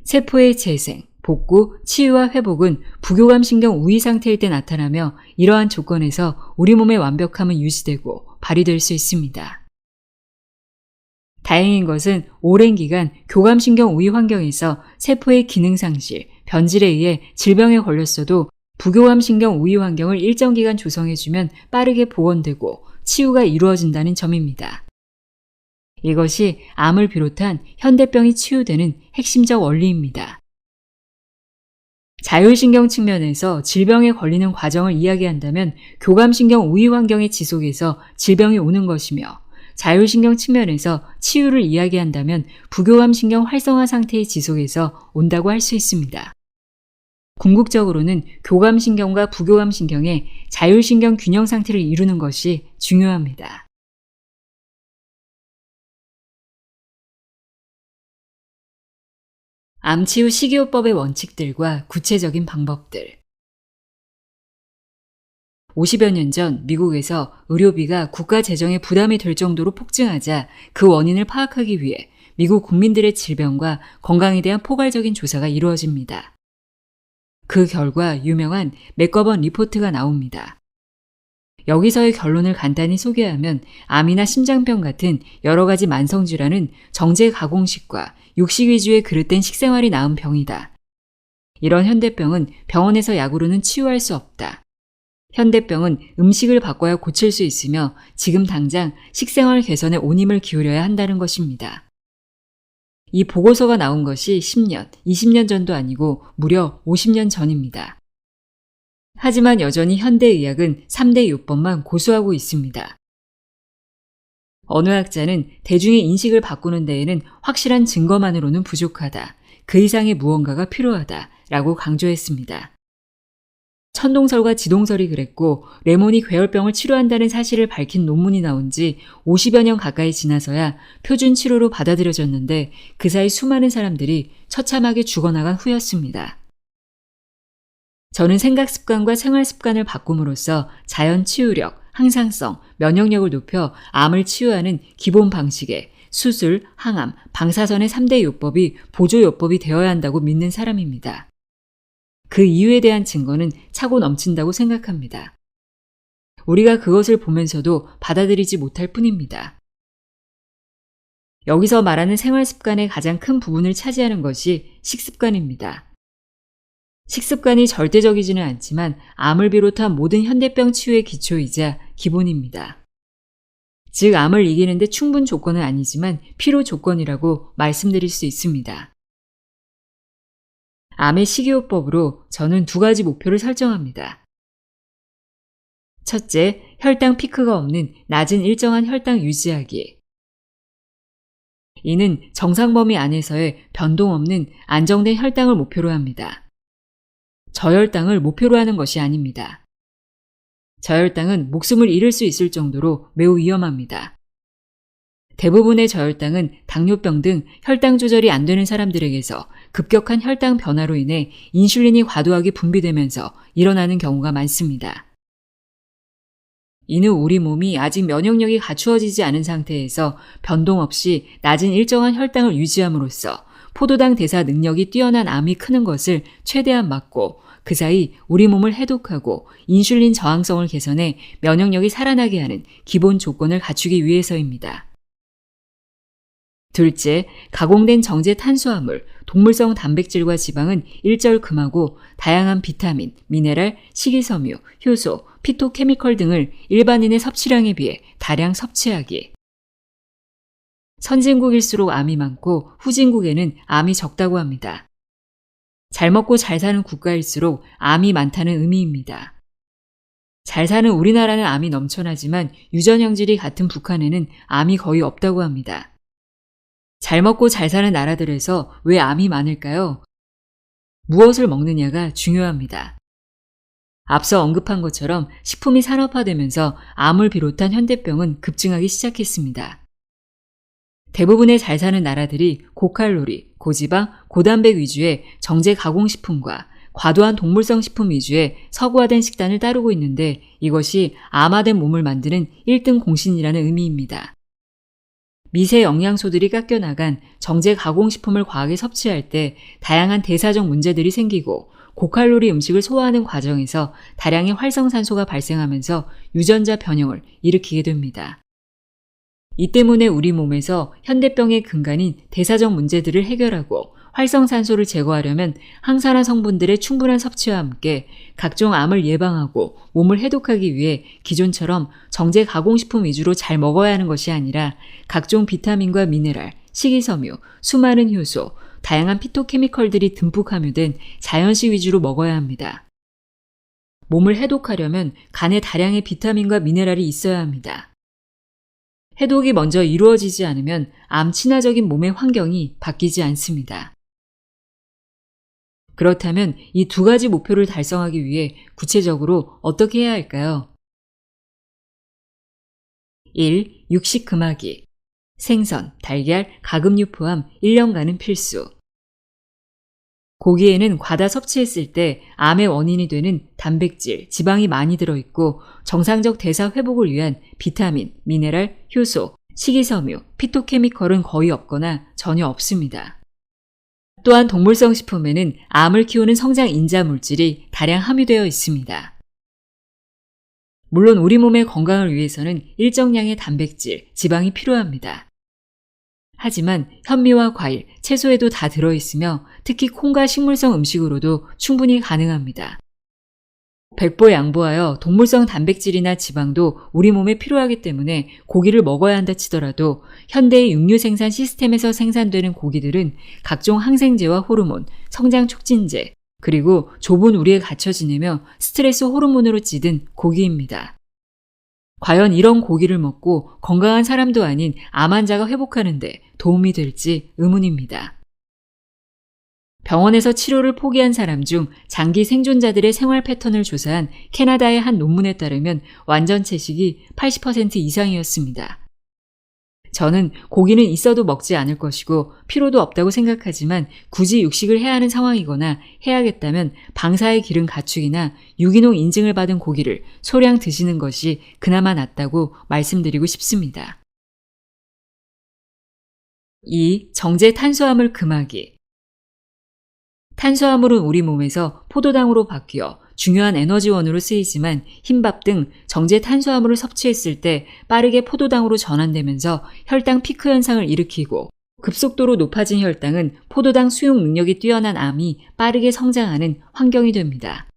세포의 재생, 복구, 치유와 회복은 부교감신경 우위 상태일 때 나타나며, 이러한 조건에서 우리 몸의 완벽함은 유지되고 발휘될 수 있습니다. 다행인 것은 오랜 기간 교감신경 우위 환경에서 세포의 기능상실, 변질에 의해 질병에 걸렸어도 부교감신경 우위 환경을 일정 기간 조성해주면 빠르게 복원되고 치유가 이루어진다는 점입니다. 이것이 암을 비롯한 현대병이 치유되는 핵심적 원리입니다. 자율신경 측면에서 질병에 걸리는 과정을 이야기한다면 교감신경 우위 환경의 지속에서 질병이 오는 것이며, 자율신경 측면에서 치유를 이야기한다면 부교감신경 활성화 상태의 지속에서 온다고 할 수 있습니다. 궁극적으로는 교감신경과 부교감신경의 자율신경 균형 상태를 이루는 것이 중요합니다. 암치유 식이요법의 원칙들과 구체적인 방법들. 50여 년 전 미국에서 의료비가 국가 재정에 부담이 될 정도로 폭증하자 그 원인을 파악하기 위해 미국 국민들의 질병과 건강에 대한 포괄적인 조사가 이루어집니다. 그 결과 유명한 맥거번 리포트가 나옵니다. 여기서의 결론을 간단히 소개하면 암이나 심장병 같은 여러 가지 만성질환은 정제 가공식과 육식 위주의 그릇된 식생활이 낳은 병이다. 이런 현대병은 병원에서 약으로는 치유할 수 없다. 현대병은 음식을 바꿔야 고칠 수 있으며 지금 당장 식생활 개선에 온 힘을 기울여야 한다는 것입니다. 이 보고서가 나온 것이 10년, 20년 전도 아니고 무려 50년 전입니다. 하지만 여전히 현대의학은 3대 요법만 고수하고 있습니다. 어느 학자는 대중의 인식을 바꾸는 데에는 확실한 증거만으로는 부족하다. 그 이상의 무언가가 필요하다. 라고 강조했습니다. 천동설과 지동설이 그랬고 레몬이 괴혈병을 치료한다는 사실을 밝힌 논문이 나온 지 50여 년 가까이 지나서야 표준 치료로 받아들여졌는데 그 사이 수많은 사람들이 처참하게 죽어나간 후였습니다. 저는 생각 습관과 생활 습관을 바꿈으로써 자연 치유력, 항상성, 면역력을 높여 암을 치유하는 기본 방식에 수술, 항암, 방사선의 3대 요법이 보조 요법이 되어야 한다고 믿는 사람입니다. 그 이유에 대한 증거는 차고 넘친다고 생각합니다. 우리가 그것을 보면서도 받아들이지 못할 뿐입니다. 여기서 말하는 생활 습관의 가장 큰 부분을 차지하는 것이 식습관입니다. 식습관이 절대적이지는 않지만 암을 비롯한 모든 현대병 치유의 기초이자 기본입니다. 즉 암을 이기는 데 충분 조건은 아니지만 필요 조건이라고 말씀드릴 수 있습니다. 암의 식이요법으로 저는 2가지 목표를 설정합니다. 첫째, 혈당 피크가 없는 낮은 일정한 혈당 유지하기. 이는 정상 범위 안에서의 변동 없는 안정된 혈당을 목표로 합니다. 저혈당을 목표로 하는 것이 아닙니다. 저혈당은 목숨을 잃을 수 있을 정도로 매우 위험합니다. 대부분의 저혈당은 당뇨병 등 혈당 조절이 안 되는 사람들에게서 급격한 혈당 변화로 인해 인슐린이 과도하게 분비되면서 일어나는 경우가 많습니다. 이는 우리 몸이 아직 면역력이 갖추어지지 않은 상태에서 변동 없이 낮은 일정한 혈당을 유지함으로써 포도당 대사 능력이 뛰어난 암이 크는 것을 최대한 막고 그 사이 우리 몸을 해독하고 인슐린 저항성을 개선해 면역력이 살아나게 하는 기본 조건을 갖추기 위해서입니다. 둘째, 가공된 정제 탄수화물, 동물성 단백질과 지방은 일절 금하고 다양한 비타민, 미네랄, 식이섬유, 효소, 피토케미컬 등을 일반인의 섭취량에 비해 다량 섭취하기. 선진국일수록 암이 많고 후진국에는 암이 적다고 합니다. 잘 먹고 잘 사는 국가일수록 암이 많다는 의미입니다. 잘 사는 우리나라는 암이 넘쳐나지만 유전 형질이 같은 북한에는 암이 거의 없다고 합니다. 잘 먹고 잘 사는 나라들에서 왜 암이 많을까요? 무엇을 먹느냐가 중요합니다. 앞서 언급한 것처럼 식품이 산업화되면서 암을 비롯한 현대병은 급증하기 시작했습니다. 대부분의 잘 사는 나라들이 고칼로리, 고지방, 고단백 위주의 정제 가공식품과 과도한 동물성 식품 위주의 서구화된 식단을 따르고 있는데 이것이 암화된 몸을 만드는 1등 공신이라는 의미입니다. 미세 영양소들이 깎여나간 정제 가공식품을 과하게 섭취할 때 다양한 대사적 문제들이 생기고 고칼로리 음식을 소화하는 과정에서 다량의 활성산소가 발생하면서 유전자 변형을 일으키게 됩니다. 이 때문에 우리 몸에서 현대병의 근간인 대사적 문제들을 해결하고 활성산소를 제거하려면 항산화 성분들의 충분한 섭취와 함께 각종 암을 예방하고 몸을 해독하기 위해 기존처럼 정제 가공식품 위주로 잘 먹어야 하는 것이 아니라 각종 비타민과 미네랄, 식이섬유, 수많은 효소, 다양한 피토케미컬들이 듬뿍 함유된 자연식 위주로 먹어야 합니다. 몸을 해독하려면 간에 다량의 비타민과 미네랄이 있어야 합니다. 해독이 먼저 이루어지지 않으면 암 친화적인 몸의 환경이 바뀌지 않습니다. 그렇다면 이 2가지 목표를 달성하기 위해 구체적으로 어떻게 해야 할까요? 1. 육식 금하기. 생선, 달걀, 가금류 포함 1년간은 필수. 고기에는 과다 섭취했을 때 암의 원인이 되는 단백질, 지방이 많이 들어있고 정상적 대사 회복을 위한 비타민, 미네랄, 효소, 식이섬유, 피토케미컬은 거의 없거나 전혀 없습니다. 또한 동물성 식품에는 암을 키우는 성장 인자 물질이 다량 함유되어 있습니다. 물론 우리 몸의 건강을 위해서는 일정량의 단백질, 지방이 필요합니다. 하지만 현미와 과일, 채소에도 다 들어있으며 특히 콩과 식물성 음식으로도 충분히 가능합니다. 백보양보하여 동물성 단백질이나 지방도 우리 몸에 필요하기 때문에 고기를 먹어야 한다 치더라도 현대의 육류 생산 시스템에서 생산되는 고기들은 각종 항생제와 호르몬, 성장 촉진제, 그리고 좁은 우리에 갇혀 지내며 스트레스 호르몬으로 찌든 고기입니다. 과연 이런 고기를 먹고 건강한 사람도 아닌 암 환자가 회복하는데 도움이 될지 의문입니다. 병원에서 치료를 포기한 사람 중 장기 생존자들의 생활 패턴을 조사한 캐나다의 한 논문에 따르면 완전 채식이 80% 이상이었습니다. 저는 고기는 있어도 먹지 않을 것이고 필요도 없다고 생각하지만 굳이 육식을 해야 하는 상황이거나 해야겠다면 방사의 기른 가축이나 유기농 인증을 받은 고기를 소량 드시는 것이 그나마 낫다고 말씀드리고 싶습니다. 2. 정제 탄수화물 금하기. 탄수화물은 우리 몸에서 포도당으로 바뀌어 중요한 에너지원으로 쓰이지만 흰밥 등 정제 탄수화물을 섭취했을 때 빠르게 포도당으로 전환되면서 혈당 피크 현상을 일으키고 급속도로 높아진 혈당은 포도당 수용 능력이 뛰어난 암이 빠르게 성장하는 환경이 됩니다.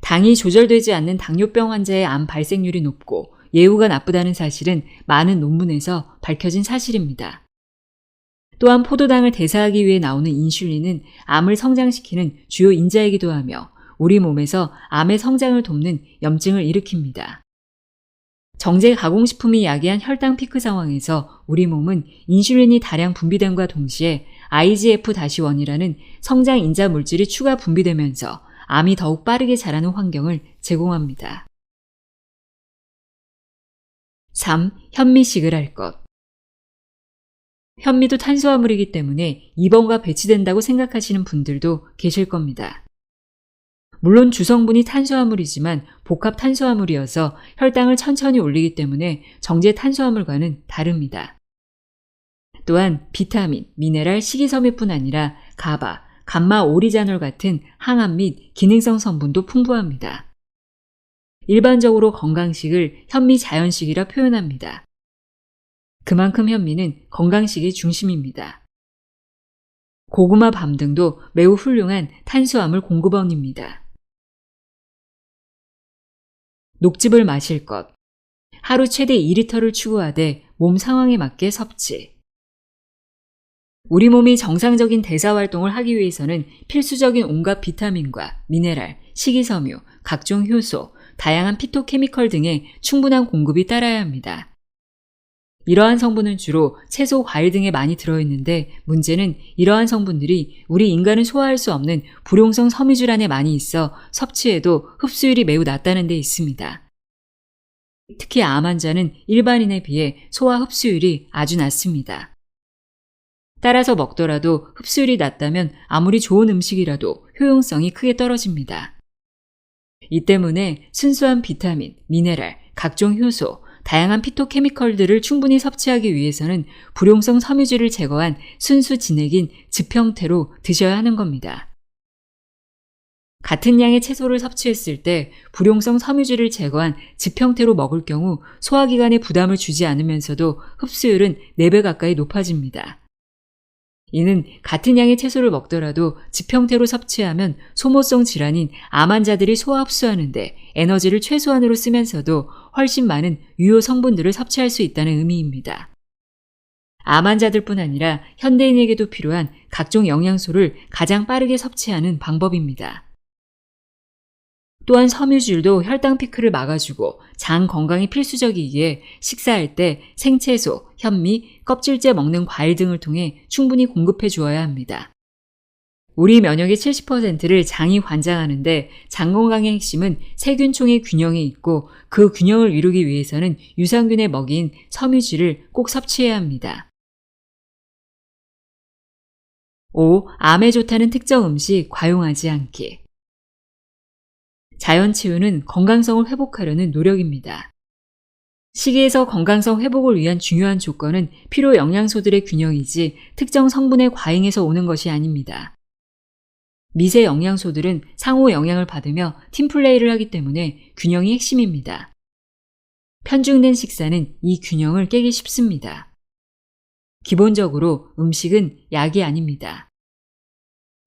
당이 조절되지 않는 당뇨병 환자의 암 발생률이 높고 예후가 나쁘다는 사실은 많은 논문에서 밝혀진 사실입니다. 또한 포도당을 대사하기 위해 나오는 인슐린은 암을 성장시키는 주요 인자이기도 하며 우리 몸에서 암의 성장을 돕는 염증을 일으킵니다. 정제 가공식품이 야기한 혈당 피크 상황에서 우리 몸은 인슐린이 다량 분비됨과 동시에 IGF-1이라는 성장 인자 물질이 추가 분비되면서 암이 더욱 빠르게 자라는 환경을 제공합니다. 3. 현미식을 할 것. 현미도 탄수화물이기 때문에 입원과 배치된다고 생각하시는 분들도 계실 겁니다. 물론 주성분이 탄수화물이지만 복합 탄수화물이어서 혈당을 천천히 올리기 때문에 정제 탄수화물과는 다릅니다. 또한 비타민, 미네랄, 식이섬유뿐 아니라 가바, 감마 오리자놀 같은 항암 및 기능성 성분도 풍부합니다. 일반적으로 건강식을 현미 자연식이라 표현합니다. 그만큼 현미는 건강식의 중심입니다. 고구마, 밤 등도 매우 훌륭한 탄수화물 공급원입니다. 녹즙을 마실 것. 하루 최대 2리터를 추구하되 몸 상황에 맞게 섭취. 우리 몸이 정상적인 대사활동을 하기 위해서는 필수적인 온갖 비타민과 미네랄, 식이섬유, 각종 효소, 다양한 피토케미컬 등의 충분한 공급이 따라야 합니다. 이러한 성분은 주로 채소, 과일 등에 많이 들어있는데 문제는 이러한 성분들이 우리 인간은 소화할 수 없는 불용성 섬유질 안에 많이 있어 섭취해도 흡수율이 매우 낮다는 데 있습니다. 특히 암 환자는 일반인에 비해 소화 흡수율이 아주 낮습니다. 따라서 먹더라도 흡수율이 낮다면 아무리 좋은 음식이라도 효용성이 크게 떨어집니다. 이 때문에 순수한 비타민, 미네랄, 각종 효소, 다양한 피토케미컬들을 충분히 섭취하기 위해서는 불용성 섬유질을 제거한 순수 진액인 즙 형태로 드셔야 하는 겁니다. 같은 양의 채소를 섭취했을 때 불용성 섬유질을 제거한 즙 형태로 먹을 경우 소화기관에 부담을 주지 않으면서도 흡수율은 4배 가까이 높아집니다. 이는 같은 양의 채소를 먹더라도 즙 형태로 섭취하면 소모성 질환인 암 환자들이 소화 흡수하는데 에너지를 최소한으로 쓰면서도 훨씬 많은 유효 성분들을 섭취할 수 있다는 의미입니다. 암 환자들뿐 아니라 현대인에게도 필요한 각종 영양소를 가장 빠르게 섭취하는 방법입니다. 또한 섬유질도 혈당 피크를 막아주고 장 건강이 필수적이기에 식사할 때 생채소, 현미, 껍질째 먹는 과일 등을 통해 충분히 공급해 주어야 합니다. 우리 면역의 70%를 장이 관장하는데 장 건강의 핵심은 세균총의 균형에 있고 그 균형을 이루기 위해서는 유산균의 먹이인 섬유질을 꼭 섭취해야 합니다. 5. 암에 좋다는 특정 음식 과용하지 않기. 자연치유는 건강성을 회복하려는 노력입니다. 식이에서 건강성 회복을 위한 중요한 조건은 필요 영양소들의 균형이지 특정 성분의 과잉에서 오는 것이 아닙니다. 미세 영양소들은 상호 영향을 받으며 팀플레이를 하기 때문에 균형이 핵심입니다. 편중된 식사는 이 균형을 깨기 쉽습니다. 기본적으로 음식은 약이 아닙니다.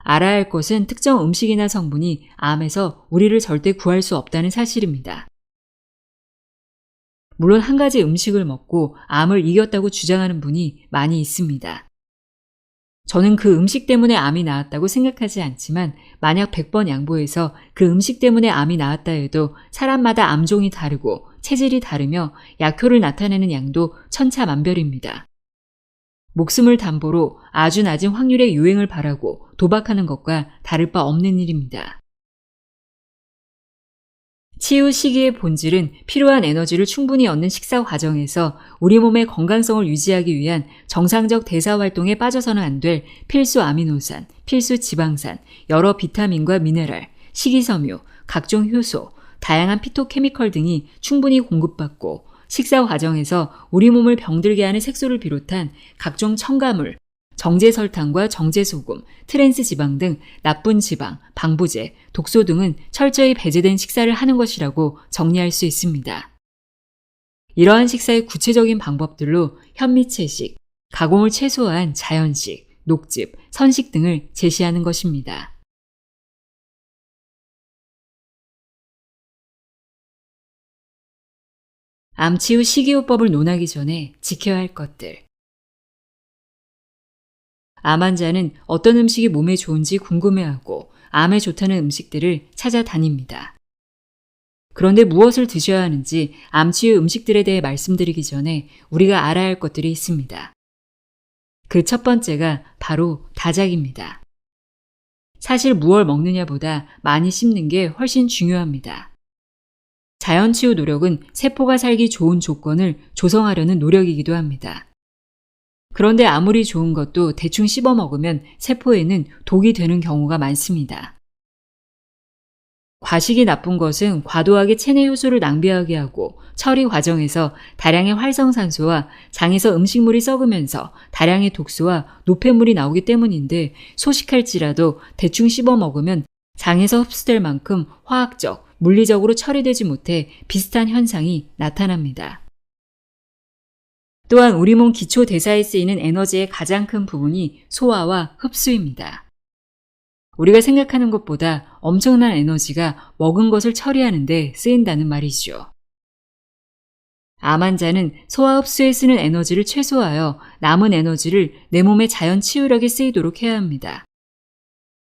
알아야 할 것은 특정 음식이나 성분이 암에서 우리를 절대 구할 수 없다는 사실입니다. 물론 한 가지 음식을 먹고 암을 이겼다고 주장하는 분이 많이 있습니다. 저는 그 음식 때문에 암이 나았다고 생각하지 않지만 만약 100번 양보해서 그 음식 때문에 암이 나았다 해도 사람마다 암종이 다르고 체질이 다르며 약효를 나타내는 양도 천차만별입니다. 목숨을 담보로 아주 낮은 확률의 유행을 바라고 도박하는 것과 다를 바 없는 일입니다. 치유 시기의 본질은 필요한 에너지를 충분히 얻는 식사 과정에서 우리 몸의 건강성을 유지하기 위한 정상적 대사 활동에 빠져서는 안 될 필수 아미노산, 필수 지방산, 여러 비타민과 미네랄, 식이섬유, 각종 효소, 다양한 피토케미컬 등이 충분히 공급받고 식사 과정에서 우리 몸을 병들게 하는 색소를 비롯한 각종 첨가물, 정제설탕과 정제소금, 트랜스지방 등 나쁜 지방, 방부제, 독소 등은 철저히 배제된 식사를 하는 것이라고 정리할 수 있습니다. 이러한 식사의 구체적인 방법들로 현미채식, 가공을 최소화한 자연식, 녹즙, 선식 등을 제시하는 것입니다. 암치유 식이요법을 논하기 전에 지켜야 할 것들. 암 환자는 어떤 음식이 몸에 좋은지 궁금해하고 암에 좋다는 음식들을 찾아다닙니다. 그런데 무엇을 드셔야 하는지 암치유 음식들에 대해 말씀드리기 전에 우리가 알아야 할 것들이 있습니다. 그 첫 번째가 바로 다작입니다. 사실 무얼 먹느냐보다 많이 씹는 게 훨씬 중요합니다. 자연치유 노력은 세포가 살기 좋은 조건을 조성하려는 노력이기도 합니다. 그런데 아무리 좋은 것도 대충 씹어 먹으면 세포에는 독이 되는 경우가 많습니다. 과식이 나쁜 것은 과도하게 체내 효소를 낭비하게 하고 처리 과정에서 다량의 활성산소와 장에서 음식물이 썩으면서 다량의 독소와 노폐물이 나오기 때문인데 소식할지라도 대충 씹어 먹으면 장에서 흡수될 만큼 화학적, 물리적으로 처리되지 못해 비슷한 현상이 나타납니다. 또한 우리 몸 기초 대사에 쓰이는 에너지의 가장 큰 부분이 소화와 흡수입니다. 우리가 생각하는 것보다 엄청난 에너지가 먹은 것을 처리하는 데 쓰인다는 말이죠. 암 환자는 소화 흡수에 쓰는 에너지를 최소화하여 남은 에너지를 내 몸의 자연 치유력에 쓰이도록 해야 합니다.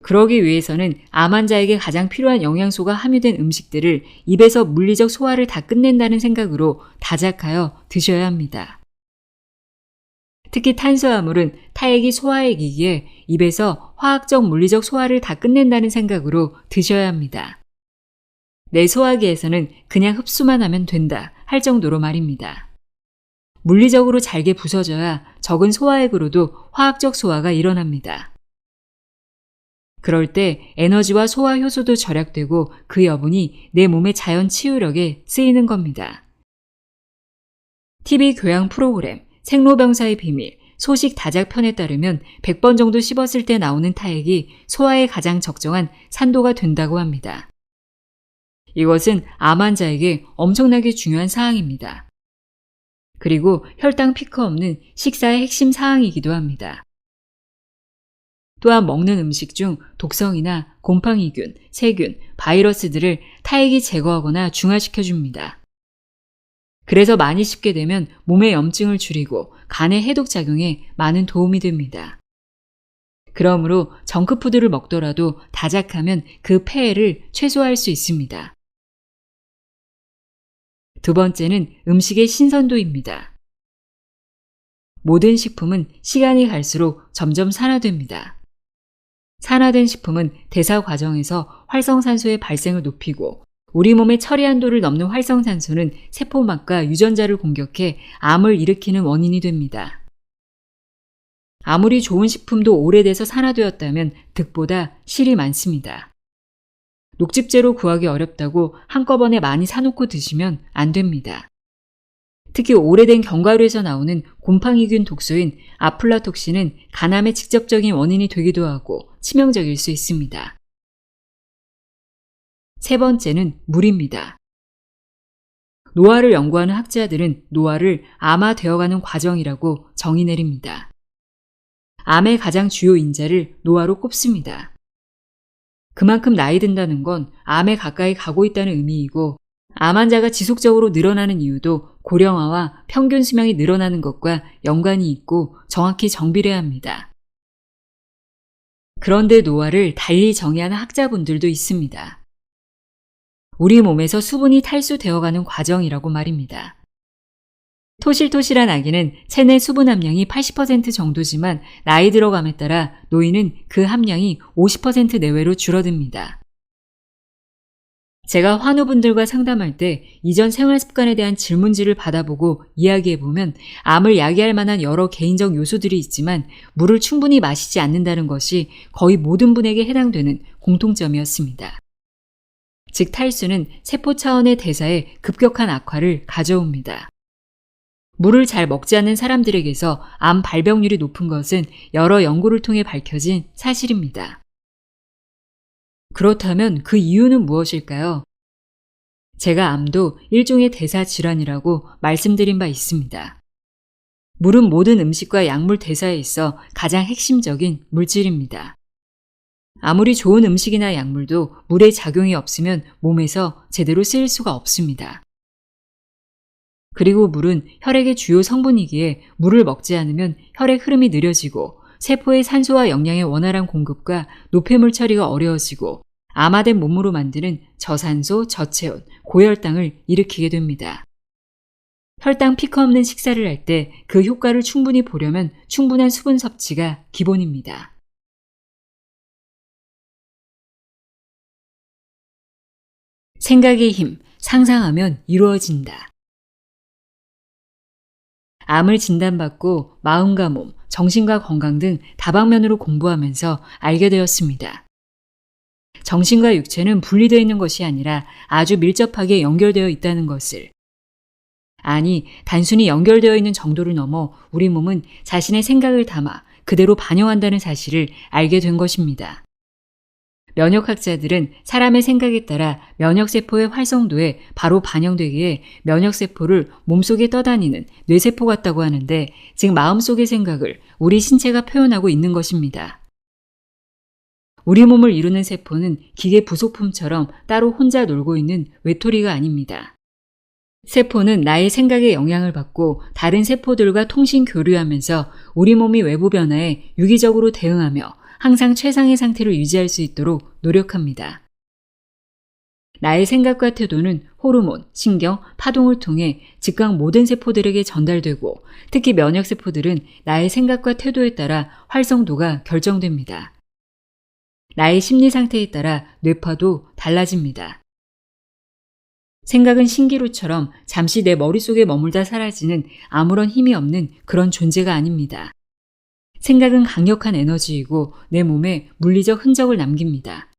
그러기 위해서는 암 환자에게 가장 필요한 영양소가 함유된 음식들을 입에서 물리적 소화를 다 끝낸다는 생각으로 다작하여 드셔야 합니다. 특히 탄수화물은 타액이 소화액이기에 입에서 화학적 물리적 소화를 다 끝낸다는 생각으로 드셔야 합니다. 내 소화기에서는 그냥 흡수만 하면 된다 할 정도로 말입니다. 물리적으로 잘게 부서져야 적은 소화액으로도 화학적 소화가 일어납니다. 그럴 때 에너지와 소화 효소도 절약되고 그 여분이 내 몸의 자연 치유력에 쓰이는 겁니다. TV 교양 프로그램 생로병사의 비밀, 소식 다작편에 따르면 100번 정도 씹었을 때 나오는 타액이 소화에 가장 적정한 산도가 된다고 합니다. 이것은 암 환자에게 엄청나게 중요한 사항입니다. 그리고 혈당 피크 없는 식사의 핵심 사항이기도 합니다. 또한 먹는 음식 중 독성이나 곰팡이균, 세균, 바이러스들을 타액이 제거하거나 중화시켜줍니다. 그래서 많이 씹게 되면 몸의 염증을 줄이고 간의 해독 작용에 많은 도움이 됩니다. 그러므로 정크푸드를 먹더라도 다작하면 그 폐해를 최소화할 수 있습니다. 두 번째는 음식의 신선도입니다. 모든 식품은 시간이 갈수록 점점 산화됩니다. 산화된 식품은 대사 과정에서 활성산소의 발생을 높이고 우리 몸의 처리한도를 넘는 활성산소는 세포막과 유전자를 공격해 암을 일으키는 원인이 됩니다. 아무리 좋은 식품도 오래돼서 산화되었다면 득보다 실이 많습니다. 녹즙제로 구하기 어렵다고 한꺼번에 많이 사놓고 드시면 안 됩니다. 특히 오래된 견과류에서 나오는 곰팡이균 독소인 아플라톡신은 간암의 직접적인 원인이 되기도 하고 치명적일 수 있습니다. 세 번째는 물입니다. 노화를 연구하는 학자들은 노화를 암화되어가는 과정이라고 정의 내립니다. 암의 가장 주요 인자를 노화로 꼽습니다. 그만큼 나이 든다는 건 암에 가까이 가고 있다는 의미이고, 암 환자가 지속적으로 늘어나는 이유도 고령화와 평균 수명이 늘어나는 것과 연관이 있고 정확히 정비례합니다. 그런데 노화를 달리 정의하는 학자분들도 있습니다. 우리 몸에서 수분이 탈수되어가는 과정이라고 말입니다. 토실토실한 아기는 체내 수분 함량이 80% 정도지만 나이 들어감에 따라 노인은 그 함량이 50% 내외로 줄어듭니다. 제가 환우분들과 상담할 때 이전 생활 습관에 대한 질문지를 받아보고 이야기해보면 암을 야기할 만한 여러 개인적 요소들이 있지만 물을 충분히 마시지 않는다는 것이 거의 모든 분에게 해당되는 공통점이었습니다. 즉 탈수는 세포 차원의 대사에 급격한 악화를 가져옵니다. 물을 잘 먹지 않는 사람들에게서 암 발병률이 높은 것은 여러 연구를 통해 밝혀진 사실입니다. 그렇다면 그 이유는 무엇일까요? 제가 암도 일종의 대사 질환이라고 말씀드린 바 있습니다. 물은 모든 음식과 약물 대사에 있어 가장 핵심적인 물질입니다. 아무리 좋은 음식이나 약물도 물의 작용이 없으면 몸에서 제대로 쓰일 수가 없습니다. 그리고 물은 혈액의 주요 성분이기에 물을 먹지 않으면 혈액 흐름이 느려지고 세포의 산소와 영양의 원활한 공급과 노폐물 처리가 어려워지고 암화된 몸으로 만드는 저산소, 저체온, 고혈당을 일으키게 됩니다. 혈당 피크 없는 식사를 할 때 그 효과를 충분히 보려면 충분한 수분 섭취가 기본입니다. 생각의 힘, 상상하면 이루어진다. 암을 진단받고 마음과 몸, 정신과 건강 등 다방면으로 공부하면서 알게 되었습니다. 정신과 육체는 분리되어 있는 것이 아니라 아주 밀접하게 연결되어 있다는 것을. 아니, 단순히 연결되어 있는 정도를 넘어 우리 몸은 자신의 생각을 담아 그대로 반영한다는 사실을 알게 된 것입니다. 면역학자들은 사람의 생각에 따라 면역세포의 활성도에 바로 반영되기에 면역세포를 몸속에 떠다니는 뇌세포 같다고 하는데, 즉 마음속의 생각을 우리 신체가 표현하고 있는 것입니다. 우리 몸을 이루는 세포는 기계 부속품처럼 따로 혼자 놀고 있는 외톨이가 아닙니다. 세포는 나의 생각에 영향을 받고 다른 세포들과 통신 교류하면서 우리 몸이 외부 변화에 유기적으로 대응하며 항상 최상의 상태를 유지할 수 있도록 노력합니다. 나의 생각과 태도는 호르몬, 신경, 파동을 통해 즉각 모든 세포들에게 전달되고, 특히 면역세포들은 나의 생각과 태도에 따라 활성도가 결정됩니다. 나의 심리 상태에 따라 뇌파도 달라집니다. 생각은 신기루처럼 잠시 내 머릿속에 머물다 사라지는 아무런 힘이 없는 그런 존재가 아닙니다. 생각은 강력한 에너지이고 내 몸에 물리적 흔적을 남깁니다.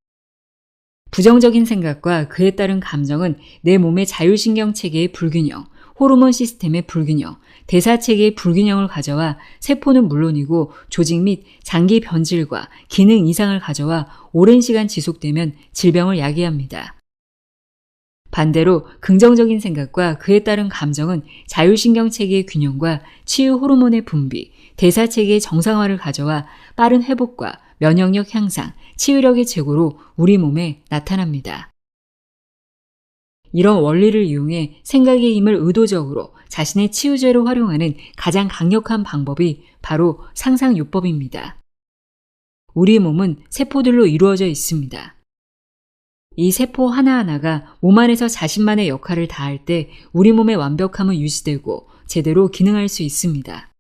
부정적인 생각과 그에 따른 감정은 내 몸의 자율신경 체계의 불균형, 호르몬 시스템의 불균형, 대사 체계의 불균형을 가져와 세포는 물론이고 조직 및 장기 변질과 기능 이상을 가져와 오랜 시간 지속되면 질병을 야기합니다. 반대로 긍정적인 생각과 그에 따른 감정은 자율신경 체계의 균형과 치유 호르몬의 분비, 대사 체계의 정상화를 가져와 빠른 회복과 면역력 향상, 치유력의 제고로 우리 몸에 나타납니다. 이런 원리를 이용해 생각의 힘을 의도적으로 자신의 치유제로 활용하는 가장 강력한 방법이 바로 상상요법입니다. 우리 몸은 세포들로 이루어져 있습니다. 이 세포 하나하나가 몸 안에서 자신만의 역할을 다할 때 우리 몸의 완벽함은 유지되고 제대로 기능할 수 있습니다.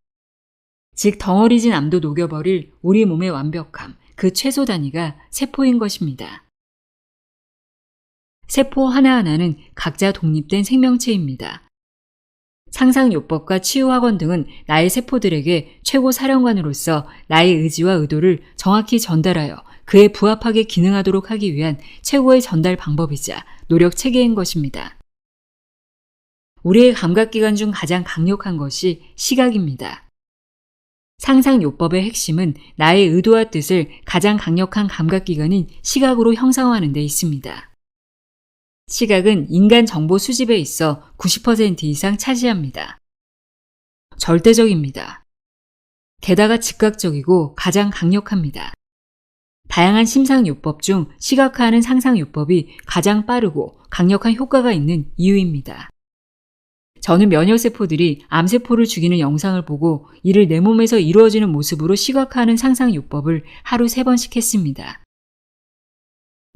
즉 덩어리진 암도 녹여버릴 우리 몸의 완벽함, 그 최소 단위가 세포인 것입니다. 세포 하나하나는 각자 독립된 생명체입니다. 상상요법과 치유학원 등은 나의 세포들에게 최고 사령관으로서 나의 의지와 의도를 정확히 전달하여 그에 부합하게 기능하도록 하기 위한 최고의 전달 방법이자 노력 체계인 것입니다. 우리의 감각기관 중 가장 강력한 것이 시각입니다. 상상요법의 핵심은 나의 의도와 뜻을 가장 강력한 감각기관인 시각으로 형상화하는 데 있습니다. 시각은 인간 정보 수집에 있어 90% 이상 차지합니다. 절대적입니다. 게다가 즉각적이고 가장 강력합니다. 다양한 심상요법 중 시각화하는 상상요법이 가장 빠르고 강력한 효과가 있는 이유입니다. 저는 면역세포들이 암세포를 죽이는 영상을 보고 이를 내 몸에서 이루어지는 모습으로 시각화하는 상상요법을 하루 3번씩 했습니다.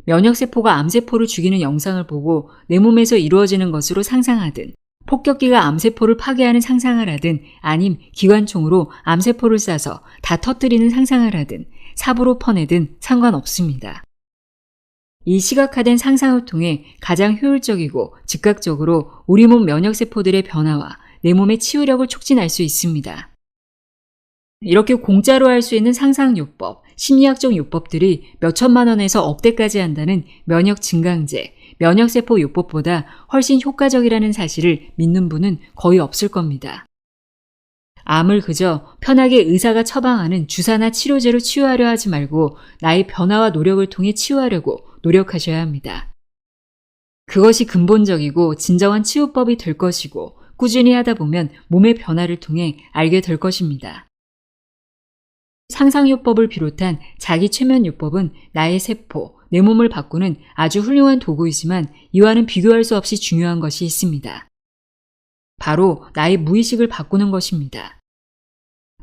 면역세포가 암세포를 죽이는 영상을 보고 내 몸에서 이루어지는 것으로 상상하든, 폭격기가 암세포를 파괴하는 상상을 하든, 아님 기관총으로 암세포를 쏴서 다 터뜨리는 상상을 하든, 삽으로 퍼내든 상관없습니다. 이 시각화된 상상을 통해 가장 효율적이고 즉각적으로 우리 몸 면역세포들의 변화와 내 몸의 치유력을 촉진할 수 있습니다. 이렇게 공짜로 할 수 있는 상상요법, 심리학적 요법들이 몇천만 원에서 억대까지 한다는 면역 증강제, 면역세포 요법보다 훨씬 효과적이라는 사실을 믿는 분은 거의 없을 겁니다. 암을 그저 편하게 의사가 처방하는 주사나 치료제로 치유하려 하지 말고 나의 변화와 노력을 통해 치유하려고 노력하셔야 합니다. 그것이 근본적이고 진정한 치유법이 될 것이고 꾸준히 하다 보면 몸의 변화를 통해 알게 될 것입니다. 상상요법을 비롯한 자기최면요법은 나의 세포, 내 몸을 바꾸는 아주 훌륭한 도구이지만 이와는 비교할 수 없이 중요한 것이 있습니다. 바로 나의 무의식을 바꾸는 것입니다.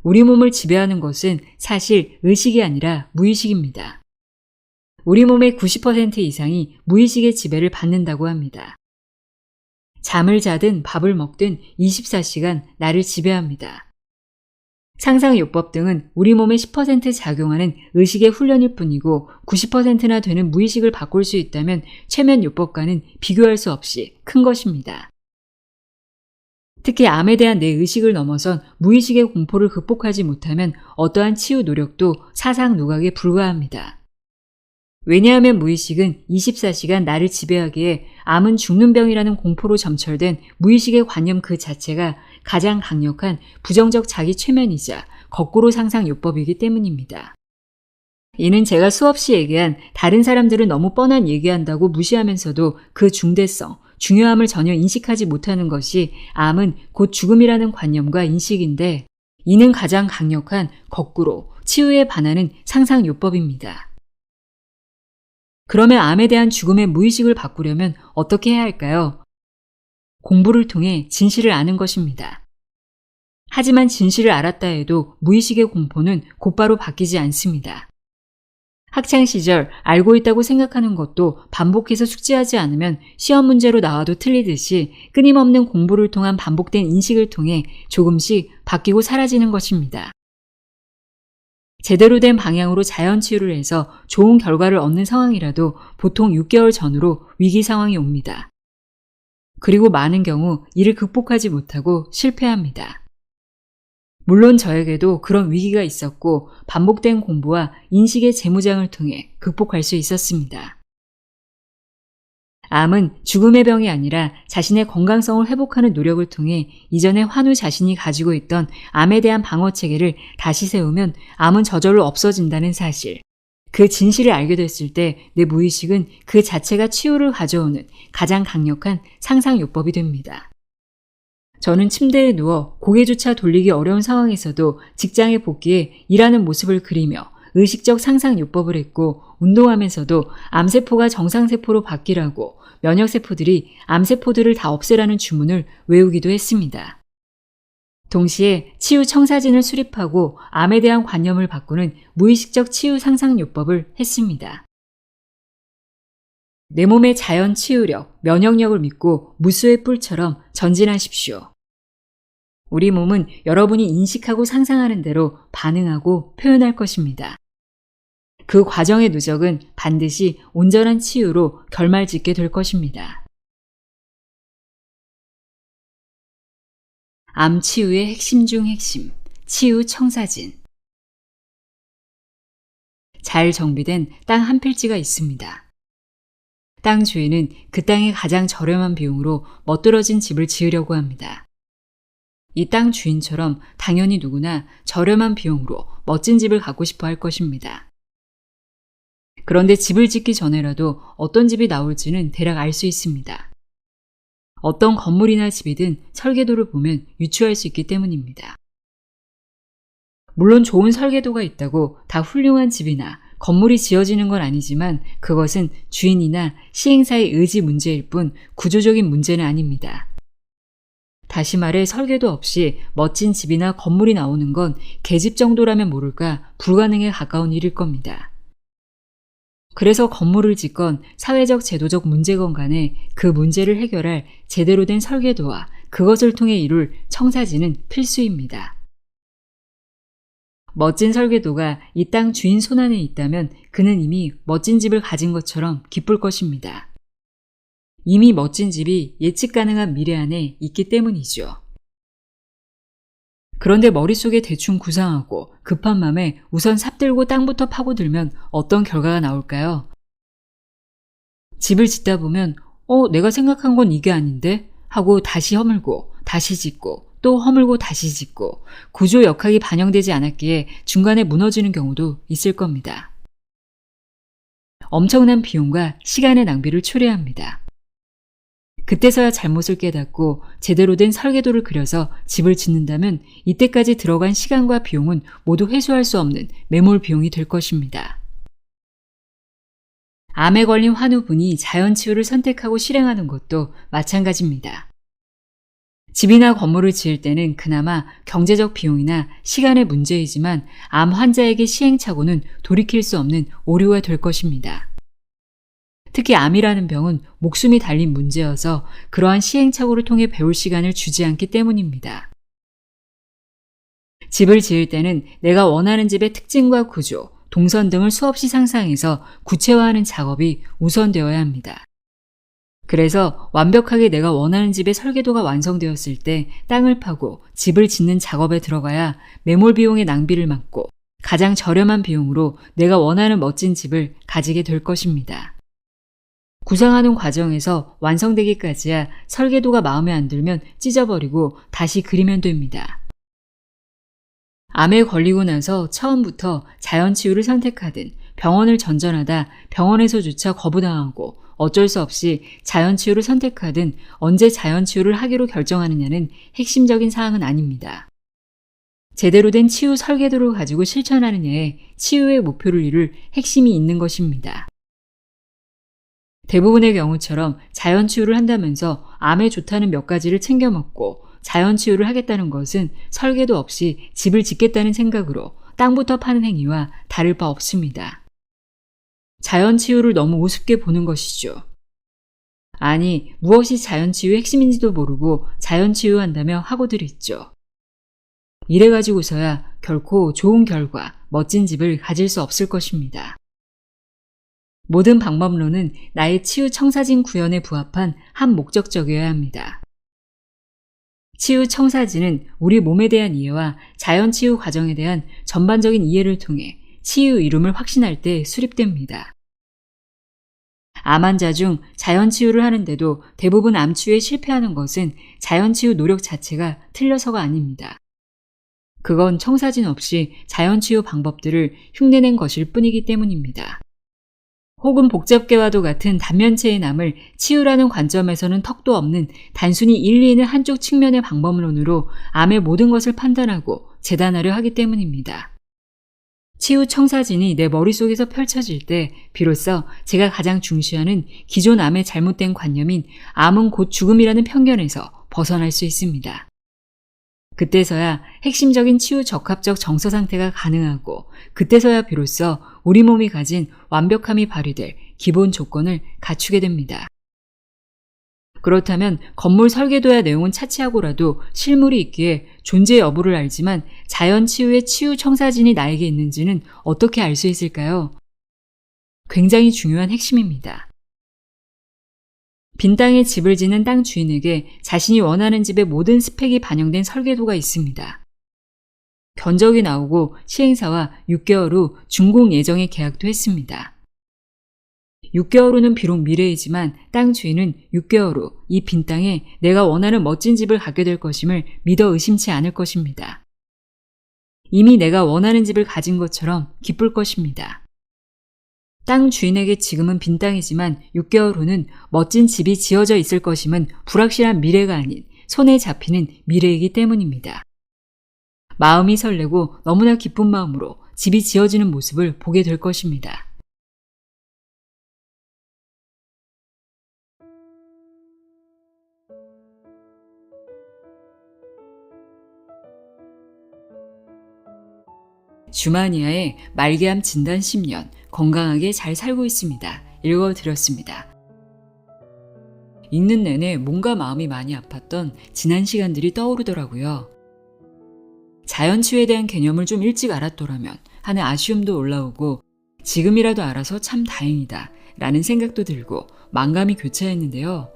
우리 몸을 지배하는 것은 사실 의식이 아니라 무의식입니다. 우리 몸의 90% 이상이 무의식의 지배를 받는다고 합니다. 잠을 자든 밥을 먹든 24시간 나를 지배합니다. 상상요법 등은 우리 몸의 10% 작용하는 의식의 훈련일 뿐이고 90%나 되는 무의식을 바꿀 수 있다면 최면요법과는 비교할 수 없이 큰 것입니다. 특히 암에 대한 내 의식을 넘어선 무의식의 공포를 극복하지 못하면 어떠한 치유 노력도 사상 누각에 불과합니다. 왜냐하면 무의식은 24시간 나를 지배하기에 암은 죽는 병이라는 공포로 점철된 무의식의 관념 그 자체가 가장 강력한 부정적 자기 최면이자 거꾸로 상상요법이기 때문입니다. 이는 제가 수없이 얘기한 다른 사람들은 너무 뻔한 얘기한다고 무시하면서도 그 중대성, 중요함을 전혀 인식하지 못하는 것이 암은 곧 죽음이라는 관념과 인식인데 이는 가장 강력한 거꾸로 치유에 반하는 상상요법입니다. 그러면 암에 대한 죽음의 무의식을 바꾸려면 어떻게 해야 할까요? 공부를 통해 진실을 아는 것입니다. 하지만 진실을 알았다 해도 무의식의 공포는 곧바로 바뀌지 않습니다. 학창시절 알고 있다고 생각하는 것도 반복해서 숙지하지 않으면 시험 문제로 나와도 틀리듯이 끊임없는 공부를 통한 반복된 인식을 통해 조금씩 바뀌고 사라지는 것입니다. 제대로 된 방향으로 자연치유를 해서 좋은 결과를 얻는 상황이라도 보통 6개월 전후로 위기 상황이 옵니다. 그리고 많은 경우 이를 극복하지 못하고 실패합니다. 물론 저에게도 그런 위기가 있었고 반복된 공부와 인식의 재무장을 통해 극복할 수 있었습니다. 암은 죽음의 병이 아니라 자신의 건강성을 회복하는 노력을 통해 이전에 환우 자신이 가지고 있던 암에 대한 방어 체계를 다시 세우면 암은 저절로 없어진다는 사실. 그 진실을 알게 됐을 때 내 무의식은 그 자체가 치유를 가져오는 가장 강력한 상상요법이 됩니다. 저는 침대에 누워 고개조차 돌리기 어려운 상황에서도 직장에 복귀해 일하는 모습을 그리며 의식적 상상요법을 했고 운동하면서도 암세포가 정상세포로 바뀌라고 면역세포들이 암세포들을 다 없애라는 주문을 외우기도 했습니다. 동시에 치유 청사진을 수립하고 암에 대한 관념을 바꾸는 무의식적 치유 상상요법을 했습니다. 내 몸의 자연 치유력, 면역력을 믿고 무수의 뿔처럼 전진하십시오. 우리 몸은 여러분이 인식하고 상상하는 대로 반응하고 표현할 것입니다. 그 과정의 누적은 반드시 온전한 치유로 결말짓게 될 것입니다. 암 치유의 핵심 중 핵심, 치유 청사진. 잘 정비된 땅 한 필지가 있습니다. 땅 주인은 그 땅의 가장 저렴한 비용으로 멋들어진 집을 지으려고 합니다. 이 땅 주인처럼 당연히 누구나 저렴한 비용으로 멋진 집을 갖고 싶어 할 것입니다. 그런데 집을 짓기 전에라도 어떤 집이 나올지는 대략 알 수 있습니다. 어떤 건물이나 집이든 설계도를 보면 유추할 수 있기 때문입니다. 물론 좋은 설계도가 있다고 다 훌륭한 집이나 건물이 지어지는 건 아니지만 그것은 주인이나 시행사의 의지 문제일 뿐 구조적인 문제는 아닙니다. 다시 말해 설계도 없이 멋진 집이나 건물이 나오는 건 계집 정도라면 모를까 불가능에 가까운 일일 겁니다. 그래서 건물을 짓건 사회적 제도적 문제건 간에 그 문제를 해결할 제대로 된 설계도와 그것을 통해 이룰 청사진은 필수입니다. 멋진 설계도가 이 땅 주인 손안에 있다면 그는 이미 멋진 집을 가진 것처럼 기쁠 것입니다. 이미 멋진 집이 예측 가능한 미래 안에 있기 때문이죠. 그런데 머릿속에 대충 구상하고 급한 맘에 우선 삽들고 땅부터 파고들면 어떤 결과가 나올까요? 집을 짓다 보면 내가 생각한 건 이게 아닌데? 하고 다시 허물고 다시 짓고 또 허물고 다시 짓고 구조 역학이 반영되지 않았기에 중간에 무너지는 경우도 있을 겁니다. 엄청난 비용과 시간의 낭비를 초래합니다. 그때서야 잘못을 깨닫고 제대로 된 설계도를 그려서 집을 짓는다면 이때까지 들어간 시간과 비용은 모두 회수할 수 없는 매몰 비용이 될 것입니다. 암에 걸린 환우분이 자연치유를 선택하고 실행하는 것도 마찬가지입니다. 집이나 건물을 지을 때는 그나마 경제적 비용이나 시간의 문제이지만 암 환자에게 시행착오는 돌이킬 수 없는 오류가 될 것입니다. 특히 암이라는 병은 목숨이 달린 문제여서 그러한 시행착오를 통해 배울 시간을 주지 않기 때문입니다. 집을 지을 때는 내가 원하는 집의 특징과 구조, 동선 등을 수없이 상상해서 구체화하는 작업이 우선되어야 합니다. 그래서 완벽하게 내가 원하는 집의 설계도가 완성되었을 때 땅을 파고 집을 짓는 작업에 들어가야 매몰 비용의 낭비를 막고 가장 저렴한 비용으로 내가 원하는 멋진 집을 가지게 될 것입니다. 구상하는 과정에서 완성되기까지야 설계도가 마음에 안 들면 찢어버리고 다시 그리면 됩니다. 암에 걸리고 나서 처음부터 자연치유를 선택하든 병원을 전전하다 병원에서조차 거부당하고 어쩔 수 없이 자연치유를 선택하든 언제 자연치유를 하기로 결정하느냐는 핵심적인 사항은 아닙니다. 제대로 된 치유 설계도를 가지고 실천하느냐에 치유의 목표를 이룰 핵심이 있는 것입니다. 대부분의 경우처럼 자연치유를 한다면서 암에 좋다는 몇 가지를 챙겨 먹고 자연치유를 하겠다는 것은 설계도 없이 집을 짓겠다는 생각으로 땅부터 파는 행위와 다를 바 없습니다. 자연치유를 너무 우습게 보는 것이죠. 아니, 무엇이 자연치유의 핵심인지도 모르고 자연치유한다며 하고들 있죠. 이래가지고서야 결코 좋은 결과, 멋진 집을 가질 수 없을 것입니다. 모든 방법론은 나의 치유 청사진 구현에 부합한 한 목적적이어야 합니다. 치유 청사진은 우리 몸에 대한 이해와 자연치유 과정에 대한 전반적인 이해를 통해 치유 이룸을 확신할 때 수립됩니다. 암 환자 중 자연치유를 하는데도 대부분 암치유에 실패하는 것은 자연치유 노력 자체가 틀려서가 아닙니다. 그건 청사진 없이 자연치유 방법들을 흉내낸 것일 뿐이기 때문입니다. 혹은 복잡계와도 같은 단면체의 암을 치유라는 관점에서는 턱도 없는 단순히 일리 있는 한쪽 측면의 방법론으로 암의 모든 것을 판단하고 재단하려 하기 때문입니다. 치유 청사진이 내 머릿속에서 펼쳐질 때 비로소 제가 가장 중시하는 기존 암의 잘못된 관념인 암은 곧 죽음이라는 편견에서 벗어날 수 있습니다. 그때서야 핵심적인 치유 적합적 정서 상태가 가능하고 그때서야 비로소 우리 몸이 가진 완벽함이 발휘될 기본 조건을 갖추게 됩니다. 그렇다면 건물 설계도야 내용은 차치하고라도 실물이 있기에 존재 여부를 알지만 자연치유의 치유 청사진이 나에게 있는지는 어떻게 알 수 있을까요? 굉장히 중요한 핵심입니다. 빈 땅에 집을 짓는 땅 주인에게 자신이 원하는 집의 모든 스펙이 반영된 설계도가 있습니다. 견적이 나오고 시행사와 6개월 후 준공 예정의 계약도 했습니다. 6개월 후는 비록 미래이지만 땅 주인은 6개월 후 이 빈 땅에 내가 원하는 멋진 집을 갖게 될 것임을 믿어 의심치 않을 것입니다. 이미 내가 원하는 집을 가진 것처럼 기쁠 것입니다. 땅 주인에게 지금은 빈 땅이지만 6개월 후는 멋진 집이 지어져 있을 것임은 불확실한 미래가 아닌 손에 잡히는 미래이기 때문입니다. 마음이 설레고 너무나 기쁜 마음으로 집이 지어지는 모습을 보게 될 것입니다. 주마니아의 말기암 진단 10년, 건강하게 잘 살고 있습니다. 읽어드렸습니다. 읽는 내내 몸과 마음이 많이 아팠던 지난 시간들이 떠오르더라고요. 자연치유에 대한 개념을 좀 일찍 알았더라면 하는 아쉬움도 올라오고 지금이라도 알아서 참 다행이다 라는 생각도 들고 만감이 교차했는데요.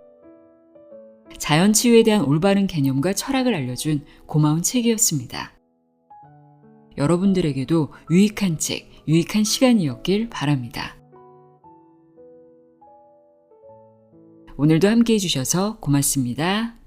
자연치유에 대한 올바른 개념과 철학을 알려준 고마운 책이었습니다. 여러분들에게도 유익한 책, 유익한 시간이었길 바랍니다. 오늘도 함께 해주셔서 고맙습니다.